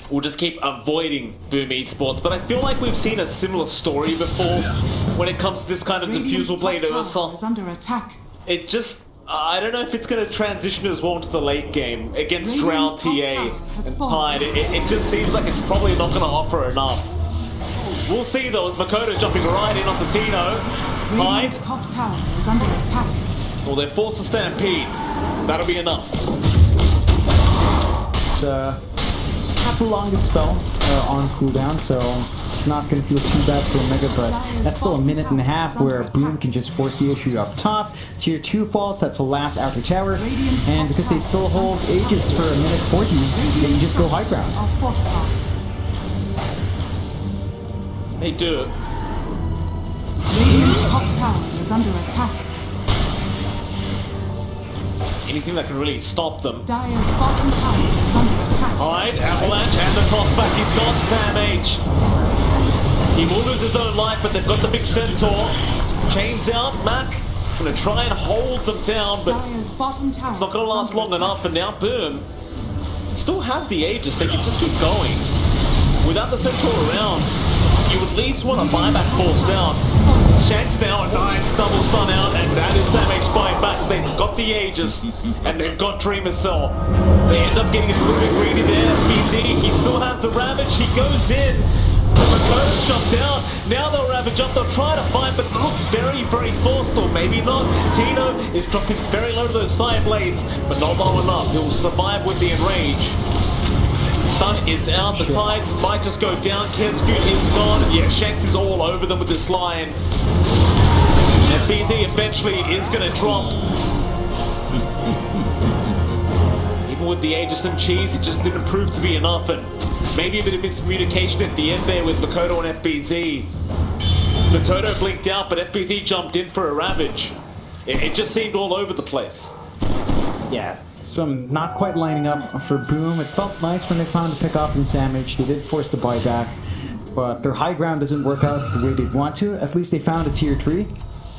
H: we'll just keep avoiding Boom Esports, but I feel like we've seen a similar story before when it comes to this kind of diffusal blade Ursa.
A: Is under attack.
H: It just, I don't know if it's going to transition as well into the late game against Drow TA and Tide. It just seems like it's probably not going to offer enough. We'll see though, as Makoto jumping right in onto Tino.
A: Radiant's top tower is under attack.
H: Well, they're forced to stampede. That'll be enough.
I: Not the longest spell on cooldown, so it's not going to feel too bad for Omega, but that's still a minute and a half where Boom can just force the issue up top. Tier 2 faults, that's the last outer tower, and because they still hold Aegis for a minute 40, they can just go high ground.
H: They do.
A: Radiant's top tower is under attack.
H: Anything that can really stop them.
A: Dire's bottom tower is under attack.
H: Hyde, Avalanche, and the toss back. He's got Sam H. He will lose his own life, but they've got the big Centaur. Chains out, Mac. Gonna try and hold them down, but
A: Dire's bottom tower
H: it's not gonna last long enough, and now Boom still have the Aegis. They can just keep going. Without the Centaur around, you at least want to buy back force down. Shanks now, a nice double stun out, and that is Sam H buying back. They've got the Aegis, and they've got Dreamo Cell. They end up getting a little bit greedy there. BZ, he still has the Ravage, he goes in. The Makoto's jumped out. Now they'll Ravage up, they'll try to fight, but it looks very, very forced, or maybe not. Tino is dropping very low to those side blades, but not low enough. He'll survive with the Enrage. Stun is out, the Tides might just go down. Kesku is gone. Yeah, Shanks is all over them with this line. And BZ eventually is going to drop. Even with the Aegis and Cheese, it just didn't prove to be enough. And maybe a bit of miscommunication at the end there with Makoto and FBZ. Makoto blinked out, but FBZ jumped in for a Ravage. It just seemed all over the place.
I: Yeah. Some not quite lining up for Boom. It felt nice when they found a pick off in Sam H. They did force the buyback, but their high ground doesn't work out the way they'd want to. At least they found a tier 3.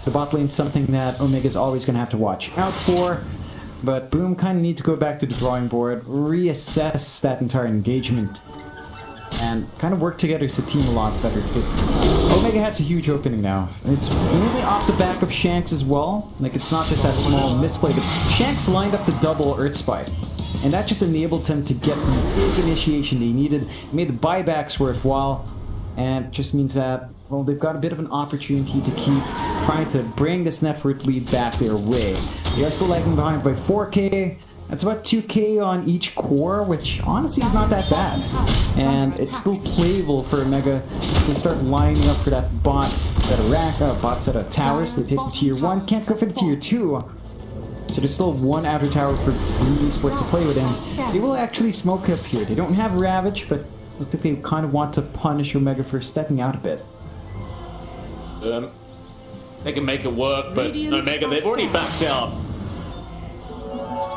I: The bot lane's something that Omega's always going to have to watch out for, but Boom kind of need to go back to the drawing board, reassess that entire engagement, and kind of work together as a team a lot better, because Omega has a huge opening now. It's mainly off the back of Shanks as well. Like, it's not just that small misplay, but Shanks lined up the double Earth Spike. and that just enabled them to get the big initiation they needed. It made the buybacks worthwhile, and it just means that, well, they've got a bit of an opportunity to keep trying to bring this net worth lead back their way. They are still lagging behind by 4k. That's about 2k on each core, which honestly is not that bad. And it's still playable for Omega to start lining up for that bot set of bot set of towers. They take the tier 1, can't go for the tier 2. So there's still one outer tower for Blue Esports to play with, and they will actually smoke up here. They don't have Ravage, but looks like they kind of want to punish Omega for stepping out a bit.
H: They can make it work, but Omega, they've already backed out.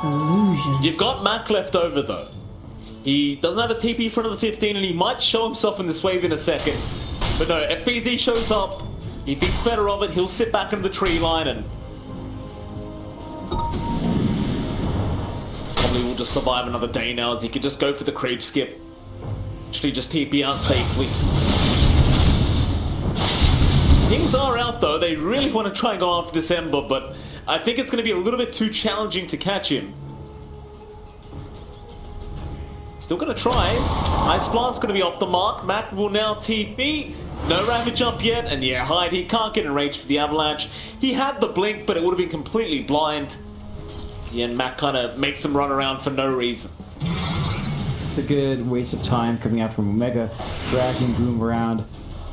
A: Illusion.
H: You've got Mac left over though. He doesn't have a TP for another 15, and he might show himself in this wave in a second. But no, if BZ shows up, he thinks better of it, he'll sit back in the tree line and probably will just survive another day now, as he could just go for the creep skip. Actually just TP out safely. Things are out though, they really want to try and go after this Ember, but I think it's going to be a little bit too challenging to catch him. Still going to try. Ice Blast going to be off the mark. Mac will now TP. No Ravage up yet, and yeah, Hyde, he can't get in range for the Avalanche. He had the blink, but it would have been completely blind. Yeah, and Mac kind of makes him run around for no reason.
I: It's a good waste of time coming out from Omega, dragging Boom around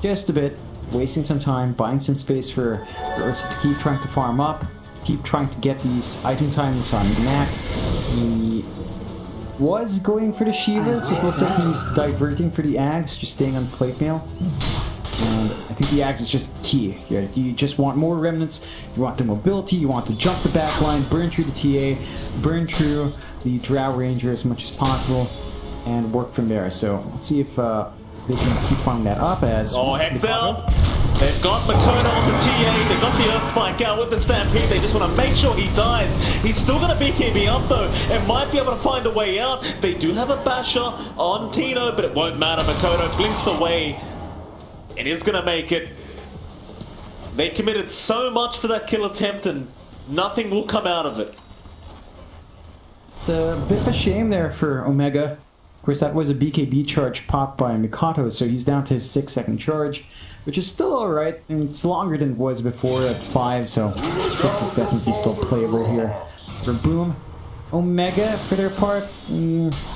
I: just a bit, wasting some time, buying some space for Ursa to keep trying to farm up, keep trying to get these item timings on Mac. He was going for the Shivas. It looks like he's diverting for the Ags, just staying on plate mail. And I think the Ags is just key. You just want more remnants, you want the mobility, you want to jump the back line, burn through the TA, burn through the Drow Ranger as much as possible, and work from there. So let's see if they can keep farming that up as...
H: Oh, Hex out! They've got Makona on the TA, they've got the Earth Spike out with the Stampede, they just want to make sure he dies. He's still going to BKB up though, and might be able to find a way out. They do have a Basher on Tino, but it won't matter. Makona blinks away. It is going to make it. They committed so much for that kill attempt, and nothing will come out of it.
I: It's a bit of a shame there for Omega. Of course, that was a BKB charge popped by Mikato, so he's down to his 6-second charge, which is still alright. I mean, it's longer than it was before at 5, so 6 is definitely still playable here. For Boom, Omega, for their part,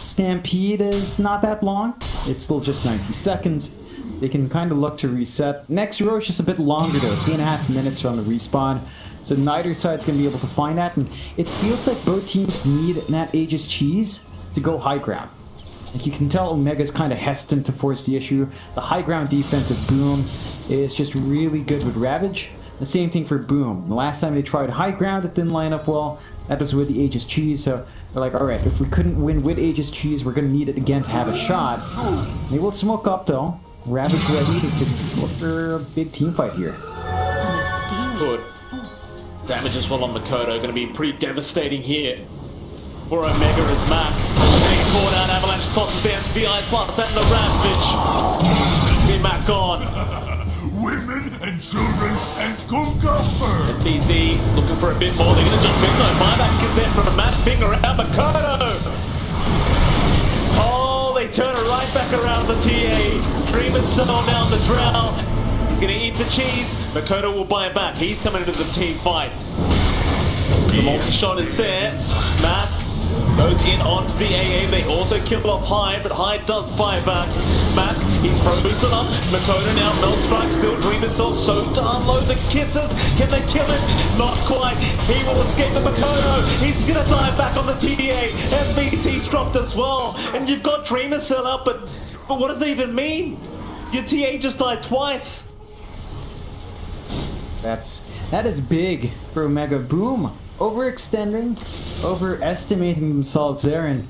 I: Stampede is not that long. It's still just 90 seconds. They can kind of look to reset. Next Roche is a bit longer though, 2.5 minutes on the respawn. So neither side's going to be able to find that, and it feels like both teams need that Aegis Cheese to go high ground. Like you can tell Omega's kind of hesitant to force the issue. The high ground defense of Boom is just really good with Ravage. The same thing for Boom. The last time they tried high ground, it didn't line up well. That was with the Aegis Cheese, so they're like, alright, if we couldn't win with Aegis Cheese, we're going to need it again to have a shot. They will smoke up though. Ravage ready, they could look for a big team fight here.
H: Good. Damage as well on Makoto, going to be pretty devastating here for Omega as Mac. Being caught out, Avalanche tosses down to the Ice Blast and the Ravage. Be Mac on.
C: Women and children and Kunga first.
H: BZ looking for a bit more, they're going to jump in though. Buyback is there from a Mac finger around Makoto. They turn it right back around the TA. Dreamer's still down the Drow. He's going to eat the cheese. Makoto will buy it back. He's coming into the team fight. The multi-shot is there. Mac goes in onto the AA. They also kill off Hyde, but Hyde does buy back. Mac, he's frozen up. Makoto now, Melt Strike, still Dream himself, so to unload the kisses. Can they kill him? Not quite. He will escape the Makoto. He's gonna dive back on the TDA. MVC's dropped as well. And you've got Dreamer Cell up, but what does that even mean? Your TA just died twice.
I: That is big for Omega. Boom. Overextending, overestimating themselves there, and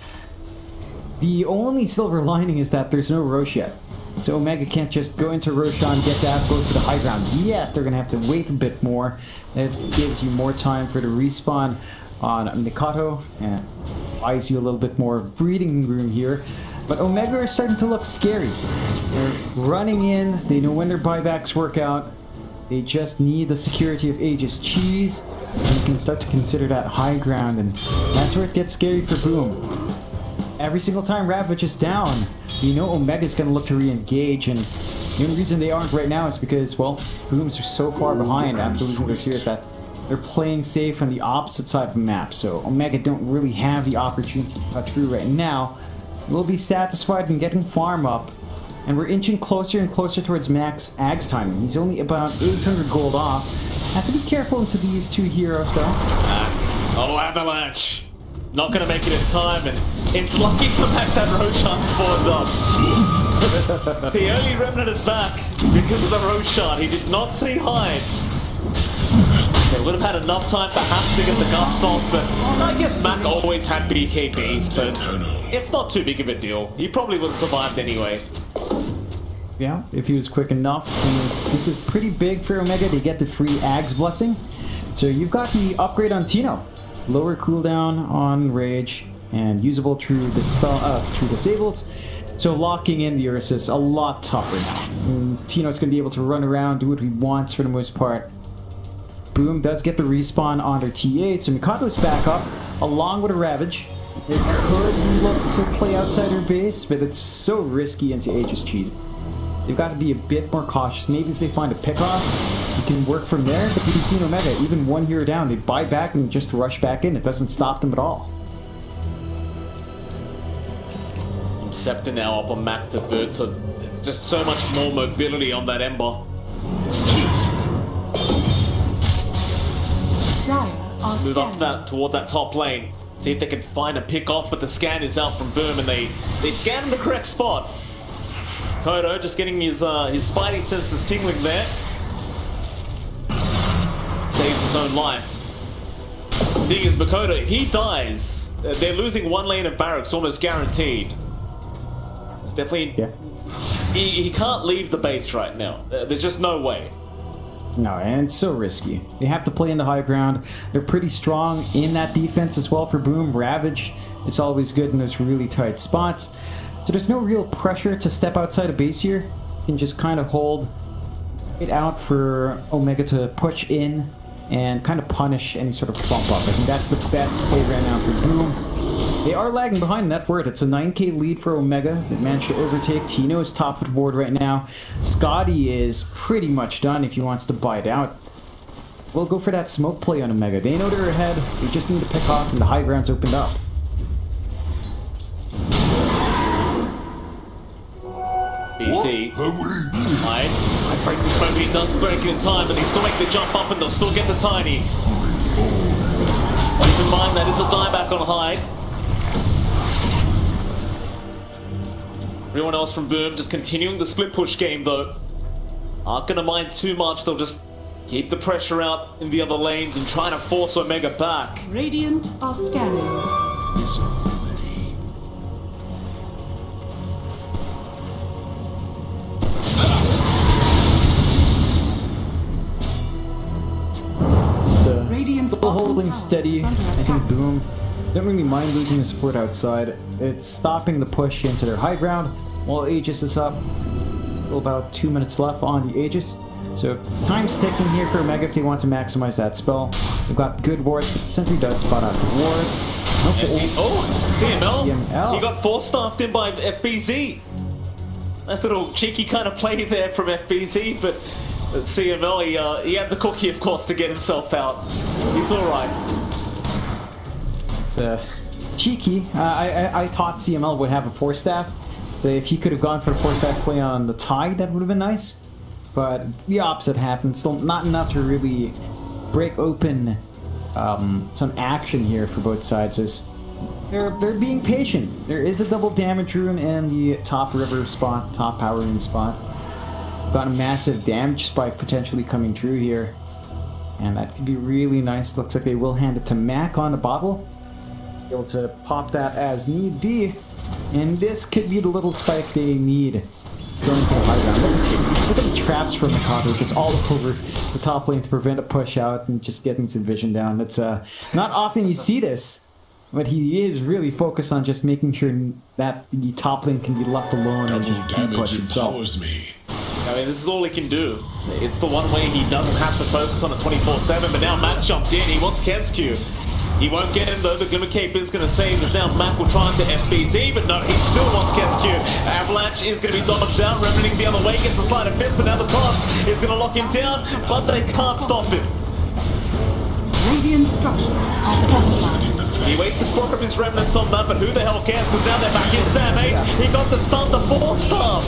I: the only silver lining is that there's no Roche yet. So Omega can't just go into Roshan, get that, go to the high ground yet. They're going to have to wait a bit more. It gives you more time for the respawn on Mikato and buys you a little bit more breathing room here. But Omega are starting to look scary. They're running in, they know when their buybacks work out. They just need the security of Aegis Cheese, and you can start to consider that high ground, and that's where it gets scary for Boom. Every single time Ravage is down, you know Omega's gonna look to re-engage, and the only reason they aren't right now is because, well, Booms are so far behind after losing their series that they're playing safe on the opposite side of the map, so Omega don't really have the opportunity to cut through right now. We'll be satisfied in getting farm up, and we're inching closer and closer towards max Ag's timing. He's only about 800 gold off. Has to be careful into these two heroes though.
H: Oh, Avalanche! Not gonna make it in time, and it's lucky for Mac that Roshan spawned up. He only remnant is back because of the Roshan. He did not see Hyde. They would have had enough time perhaps to get the Gust off, but I guess Mac always had BKBs, so it's not too big of a deal. He probably would have survived anyway.
I: Yeah, if he was quick enough. I mean, this is pretty big for Omega to get the free Ag's Blessing. So you've got the upgrade on Tino. Lower cooldown on Rage, and usable through the through Disabled. So locking in the Ursus a lot tougher now. Tino's going to be able to run around, do what he wants for the most part. Boom does get the respawn on their T8, so Mikado's back up, along with a Ravage. It could look to play outside her base, but it's so risky into Aegis Cheese. They've got to be a bit more cautious. Maybe if they find a pickoff, you can work from there, but we've seen Omega, even one hero down, they buy back and just rush back in. It doesn't stop them at all.
H: Scepter now up on Mac to third, so just so much more mobility on that Ember. Move up that toward that top lane. See if they can find a pick off, but the scan is out from Boom, and they scan in the correct spot. Kodo just getting his spidey senses tingling there. Saves his own life. The thing is, Makoto, if he dies, they're losing one lane of barracks almost guaranteed. It's definitely...
I: Yeah.
H: He can't leave the base right now. There's just no way.
I: No, and it's so risky. They have to play in the high ground. They're pretty strong in that defense as well for Boom. Ravage, it's always good in those really tight spots. So there's no real pressure to step outside of base here. You can just kind of hold it out for Omega to push in and kind of punish any sort of bump up. I think that's the best play right now for Boom. They are lagging behind that word. It's a 9k lead for Omega. They managed to overtake. Tino is top of the board right now. Scotty is pretty much done if he wants to bite out. We'll go for that smoke play on Omega. They know they're ahead. They just need to pick off and the high ground's opened up.
H: BC. Hyde break the smoke, he does break it in time, but they still make the jump up and they'll still get the tiny. Keep in mind that it's a dieback on Hyde. Everyone else from Boom just continuing the split push game though. Aren't gonna mind too much, they'll just keep the pressure out in the other lanes and trying to force Omega back.
A: Radiant are scanning.
I: Still holding steady. I think Boom don't really mind losing the support outside. It's stopping the push into their high ground while Aegis is up. Still about 2 minutes left on the Aegis. So time's ticking here for Omega if they want to maximize that spell. They've got good wards, but the sentry does spot out the ward.
H: CML.
I: CML.
H: He got 4-staffed in by FBZ. That's a little cheeky kind of play there from FBZ, but CML, he had the cookie, of course, to get himself out. He's alright.
I: It's cheeky. I thought CML would have a 4-staff. So if he could have gone for a 4-staff play on the Tide, that would have been nice. But the opposite happened. Still not enough to really break open some action here for both sides. As they're being patient. There is a double damage rune in the top river spot, top power rune spot. Got a massive damage spike potentially coming through here. And that could be really nice. Looks like they will hand it to Mac on the bottle. Be able to pop that as need be. And this could be the little spike they need. Going to the high ground. Look at the traps from Mikado just all over the top lane to prevent a push out and just getting some vision down. That's not often you see this. But he is really focused on just making sure that the top lane can be left alone and just keep pushing himself.
H: I mean, this is all he can do. It's the one way he doesn't have to focus on it 24/7, but now Matt's jumped in. He wants Kensku. He won't get him though. The Glimmer Cape is going to save us now. Matt will try to FBZ, but no, he still wants Kensku. Avalanche is going to be dodged out, reveling the other way, gets a sleight of fist, but now the toss is going to lock him down, but they can't stop him.
A: Radiant structures are fortified.
H: He wasted 4 of his remnants on that, but who the hell cares? Because now they're back in Sam H. He got the stun, the 4-star.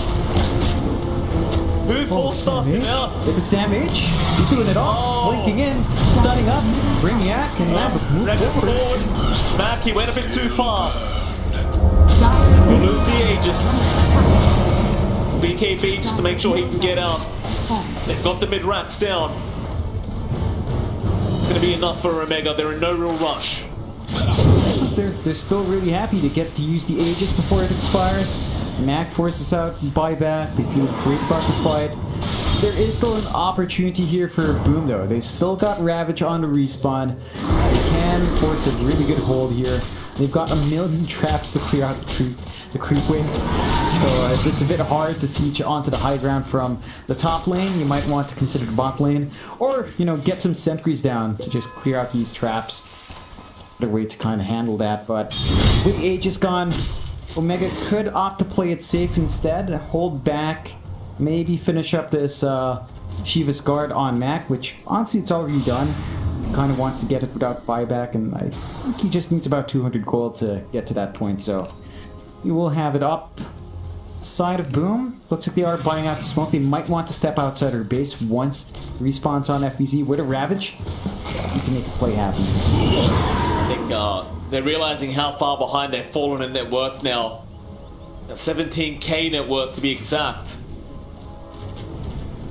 H: Who 4-starred him out?
I: It was Sam H. He's doing it all. Blinking in, stunning up, Brainiac, and Mac move forward.
H: Mac, he went a bit too far.
A: Dyer's
H: We'll lose the Aegis. BKB just to make sure he can get out. They've got the mid-racks down. It's going to be enough for Omega. They're in no real rush.
I: They're still really happy to get to use the Aegis before it expires. Mac forces out buyback. They feel great about the fight. There is still an opportunity here for Boom though. They've still got Ravage on the respawn. They can force a really good hold here. They've got a million traps to clear out the creep wave. So it's a bit hard to siege onto the high ground from the top lane. You might want to consider the bot lane. Or, you know, get some sentries down to just clear out these traps. Better way to kind of handle that. But with Aegis gone, Omega could opt to play it safe instead. Hold back. Maybe finish up this Shiva's Guard on Mac, which honestly it's already done. Kind of wants to get it without buyback, and I think he just needs about 200 gold to get to that point, so we will have it up. Side of Boom, looks like they are buying out the smoke. They might want to step outside their base once respawns on FBZ with a Ravage. Need to make a play happen.
H: I think they're realizing how far behind they've fallen in net worth now. 17k net worth to be exact.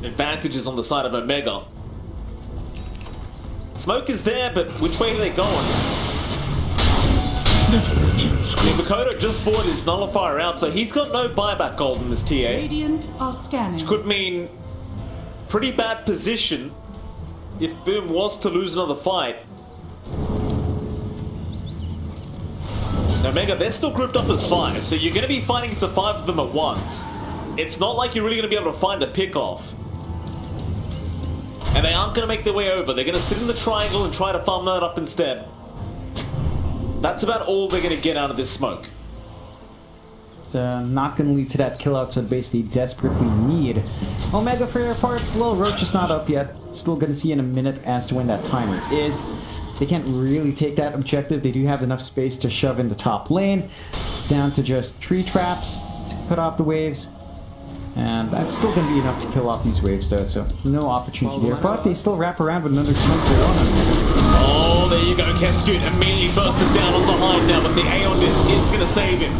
H: Advantages on the side of Omega. Smoke is there, but which way are they going? Makoto just bought his nullifier out, so he's got no buyback gold in this TA.
A: Radiant are scanning.
H: Could mean pretty bad position if Boom was to lose another fight. Now, Omega, they're still grouped up as 5, so you're going to be fighting to 5 of them at once. It's not like you're really going to be able to find a pick-off. And they aren't going to make their way over. They're going to sit in the triangle and try to farm that up instead. That's about all they're going to get out of this smoke.
I: Not going to lead to that kill outside base they desperately need. Omega, for their part, well, Roach is not up yet. Still going to see in a minute as to when that timer is. They can't really take that objective. They do have enough space to shove in the top lane. It's down to just tree traps to cut off the waves. And that's still going to be enough to kill off these waves though, so no opportunity there. But they still wrap around with another smoke of their own.
H: Oh, there you go. Keskut immediately bursted down onto Hive now, but the Aeon Disc is going to save him.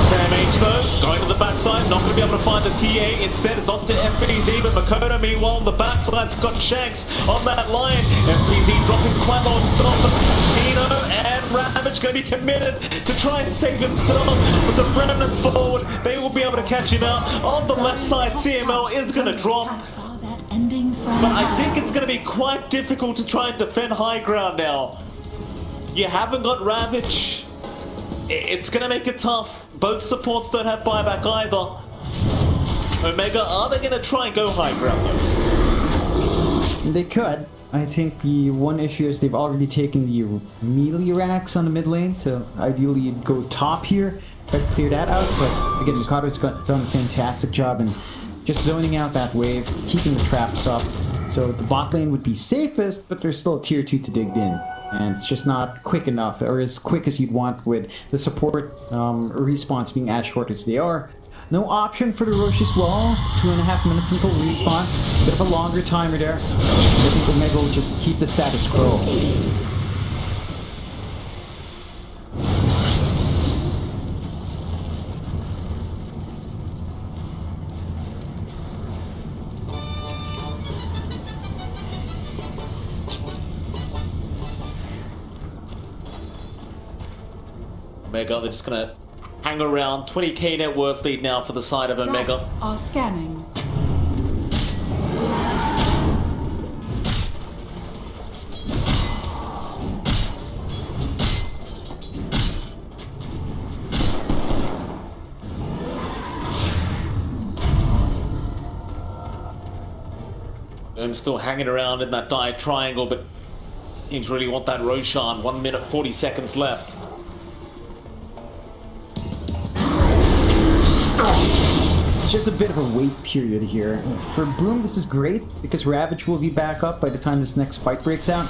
H: Sam H though, going to the backside, not going to be able to find the TA. Instead, it's off to FBZ, but Makoto, meanwhile, on the backside's got Shanks on that line. FBZ dropping quite low himself, but Tino and Ravage going to be committed to try and save himself. But the remnants forward, they will be able to catch him out. On the left side, CML is going to drop. But I think it's going to be quite difficult to try and defend high ground now. You haven't got Ravage. It's going to make it tough. Both supports don't have buyback either. Omega, are they going to try and go high ground though?
I: They could. I think the one issue is they've already taken the melee racks on the mid lane, so ideally you'd go top here, try to clear that out, but again, Mikado's done a fantastic job in just zoning out that wave, keeping the traps up. So the bot lane would be safest, but there's still a tier 2 to dig in. And it's just not quick enough, or as quick as you'd want with the support respawns being as short as they are. No option for the Roche as well. It's 2.5 minutes until respawn. Bit of a longer timer there. I think Omega will just keep the status quo.
H: Omega, they're just gonna hang around. 20k net worth lead now for the side of Omega.
A: Are scanning.
H: Boom still hanging around in that die triangle, but teams really want that Roshan. 1 minute 40 seconds left.
I: It's just a bit of a wait period here. For Boom, this is great because Ravage will be back up by the time this next fight breaks out.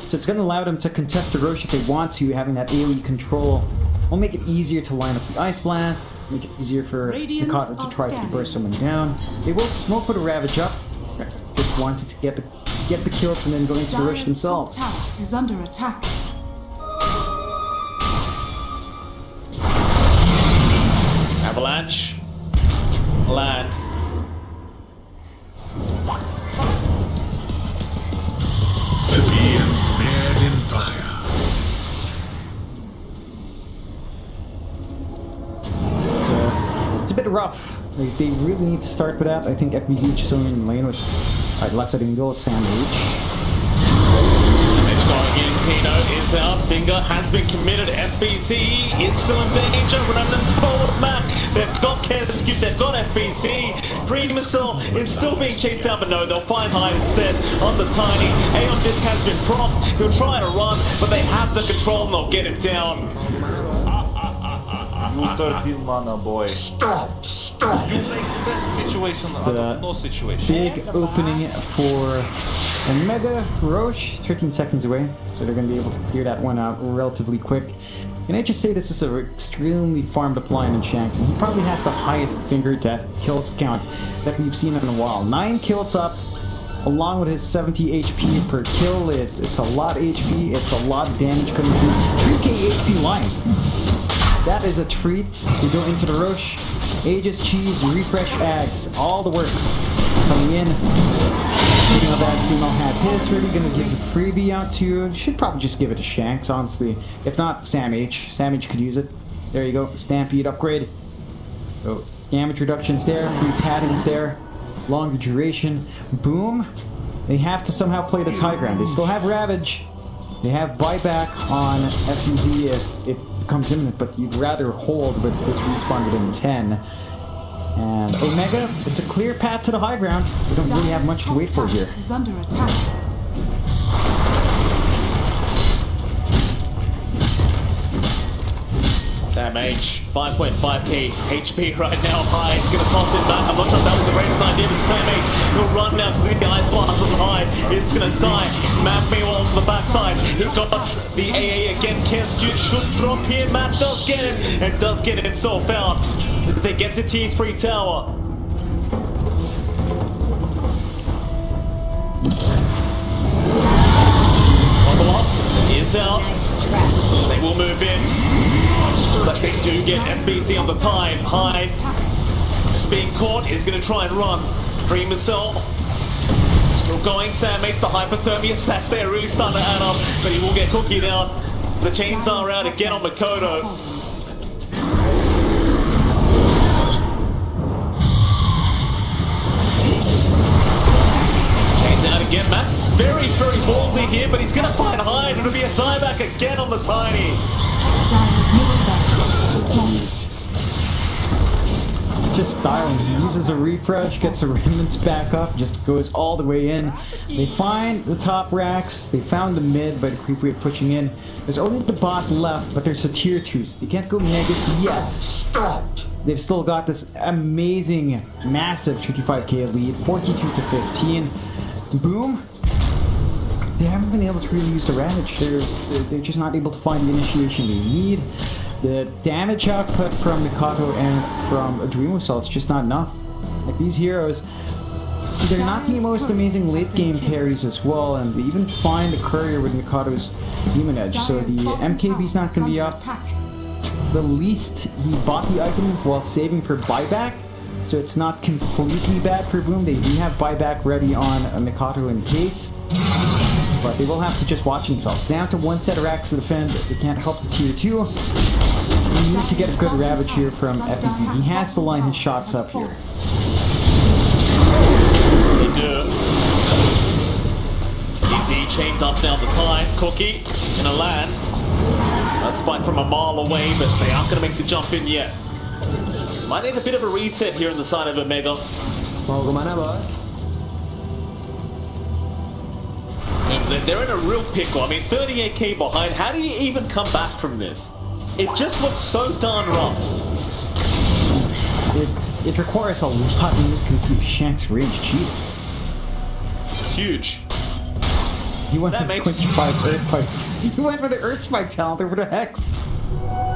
I: So it's going to allow them to contest the Rosh if they want to. Having that AoE control will make it easier to line up the Ice Blast, make it easier for Mikado to try to burst someone down. They will smoke with a Ravage up. Just wanted to get the kills and then go into the Rosh themselves.
A: Tower is under attack.
H: Avalanche. Land.
E: The being snared in fire.
I: It's a bit rough. They really need to start with that. I think FBZ just only in lane was less than goal of Sam H.
H: It's going in. Tino is out. Finger has been committed. FBC is still in danger. Remnants forward back. They've got Kescute. They've got FBC. Green Missile is still being chased down, but no, they'll find Hyde instead on the Tiny. Aeon Disc has been propped. He'll try to run, but they have the control and they'll get him down.
D: You 13 mana, boy.
E: Stop!
C: You make best situation out of no situation.
I: Big opening for Omega. Roche, 13 seconds away, so they're going to be able to clear that one out relatively quick. Can I just say this is an extremely farmed up line in Shanks, and he probably has the highest finger death kills count that we've seen in a while. 9 kills up, along with his 70 HP per kill. It's a lot of HP, it's a lot of damage coming through. 3k HP line. That is a treat as they go into the Roche. Aegis, Cheese, Refresh, Ags, all the works coming in. Speaking of Ags, Simo has his ready, gonna give the freebie out to, should probably just give it to Shanks, honestly. If not, Sam H. Sam H could use it. There you go, Stampede upgrade. So, damage reductions there, free tattings there, longer duration. Boom. They have to somehow play this high ground. They still have Ravage. They have buyback on FUZ if it becomes imminent, but you'd rather hold with this respawn within 10. And Omega, it's a clear path to the high ground. We don't really have much to wait for here.
A: Is under attack.
H: Sam H, 5.5k HP right now. Hyde gonna toss it back. I'm not sure if that was the greatest idea, but Sam H will run now because the Ice Blast on Hyde is gonna die. Matt meanwhile on the backside. He got the AA again. Kescute should drop here. Matt does get him and does get himself out as they get the T3 tower. Bubble is out. They will move in. But they do get FBC on the time. Hyde is being caught, is going to try and run. Dream Missile still going. Sam makes the hypothermia stats there, really starting to add up, but he will get cookied out. The chainsaw are out again on Makoto. Chains out again. Matt's very, very ballsy here, but he's going to find Hyde. It'll be a tieback again on the Tiny.
I: Just styling. He uses a refresh, gets the remnants back up, just goes all the way in. They find the top racks. They found the mid by the creep wave pushing in. There's only the bot left, but there's a tier 2s. They can't go Negus yet. They've still got this amazing, massive 55k lead, 42 to 15. Boom. They haven't been able to really use the Ravage. They're just not able to find the initiation they need. The damage output from Mikado and from Dream Assault is just not enough. Like, these heroes, they're not the most amazing late game carries as well, and they even find a courier with Mikado's Demon Edge, so the MKB's not going to be up. The least he bought the item while saving for buyback, so it's not completely bad for Boom. They do have buyback ready on Mikado in case, but they will have to just watch themselves. Down to one set of racks to defend. They can't help the tier 2. We need to get a good Ravage here from FEZ. He has to line his shots up here.
H: They do. Easy chained up down the time. Cookie in a land. That spike from a mile away, but they aren't going to make the jump in yet. Might need a bit of a reset here on the side of Omega.
J: Mau kemana, bos?
H: And they're in a real pickle. I mean, 38k behind. How do you even come back from this? It just looks so darn rough.
I: It requires a lot of consume Shank's range. Jesus.
H: Huge.
I: He went
H: That
I: for
H: makes-
I: 25 Earth Spike. He went for the Earth Spike talent over the Hex.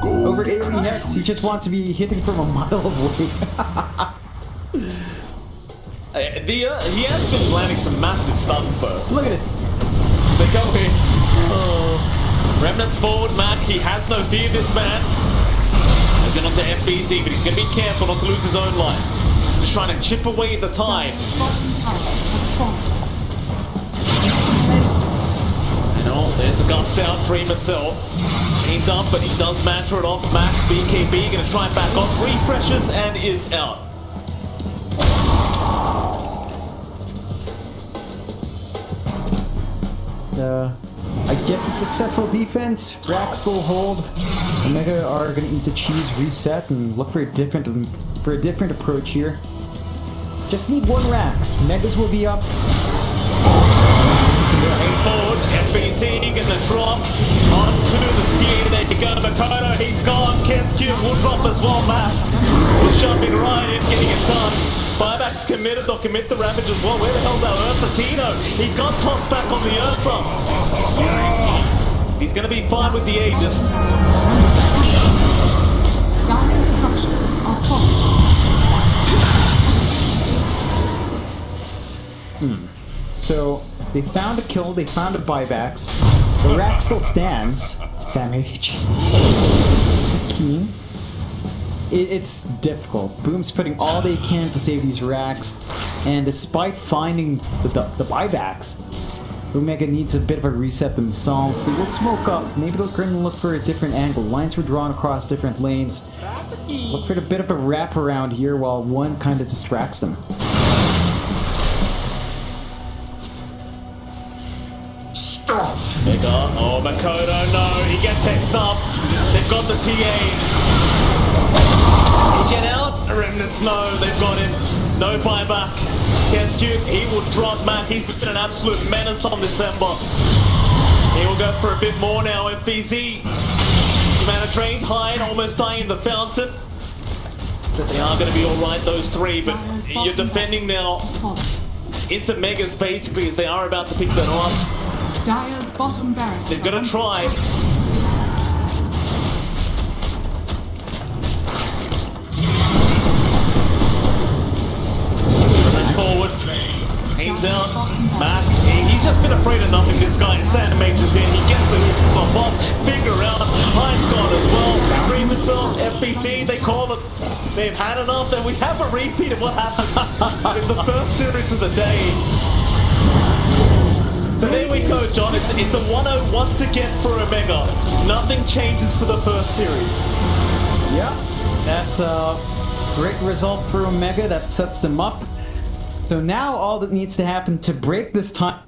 I: Over AoE Hex. He just wants to be hitting from a mile away.
H: He has been landing some massive stuns though.
I: Look at this.
H: They go in. Remnants forward, Mac. He has no fear, this man. Goes in onto FBZ, but he's going to be careful not to lose his own life. Just trying to chip away at the time.
A: Bottom tower has fallen.
H: And oh, there's the gust out. Dreamer Cell. Aimed up, but he does matter it off. Mac, BKB, going to try and back off. Refreshes and is out.
I: I guess a successful defense. Rack still hold. Omega are gonna eat the cheese, reset, and look for a different approach here. Just need one Rax. Megas will be up.
H: He's forward. FBC gonna drop onto the ski. There you go. Makoto, he's gone. Kescue will drop as well. Matt was jumping right in, getting it done. Buyback's committed. They'll commit the Ravage as well. Where the hell's our Ursa? Tino. He got tossed back on the Ursa. He's gonna be fine with the Aegis.
A: Dire structures are falling.
I: So they found a kill. They found a buybacks. The rack still stands. Sam H. Keen. It's difficult. Boom's putting all they can to save these racks, and despite finding the buybacks, Omega needs a bit of a reset themselves. They will smoke up. Maybe they'll go and look for a different angle. Lines were drawn across different lanes. Look for a bit of a wrap around here while one kind of distracts them.
E: Stopped.
H: Bigger. Oh, Makoto, no. He gets hexed up. They've got the TA. He get out. Remnants, no. They've got him. No buyback. Kescue, he will drop Mac. He's been an absolute menace on this Ember. He will go for a bit more now. FBZ. Mana drained, Hyde almost dying in the fountain. So they are going to be alright, those three, but you're defending now into Megas basically as they are about to pick that off.
A: Dire's bottom barracks.
H: They're going to try. Forward. He's out. Matt, he's just been afraid enough in this guy. Santa Major's in. He gets the hoops pop off. Figure out. Hyde's gone as well. Free himself. FBC, they call it. They've had enough, and we have a repeat of what happened in the first series of the day. So there we go, John. It's a 1-0 once again for Omega. Nothing changes for the first series.
I: Yeah, that's a great result for Omega. That sets them up. So now all that needs to happen to break this time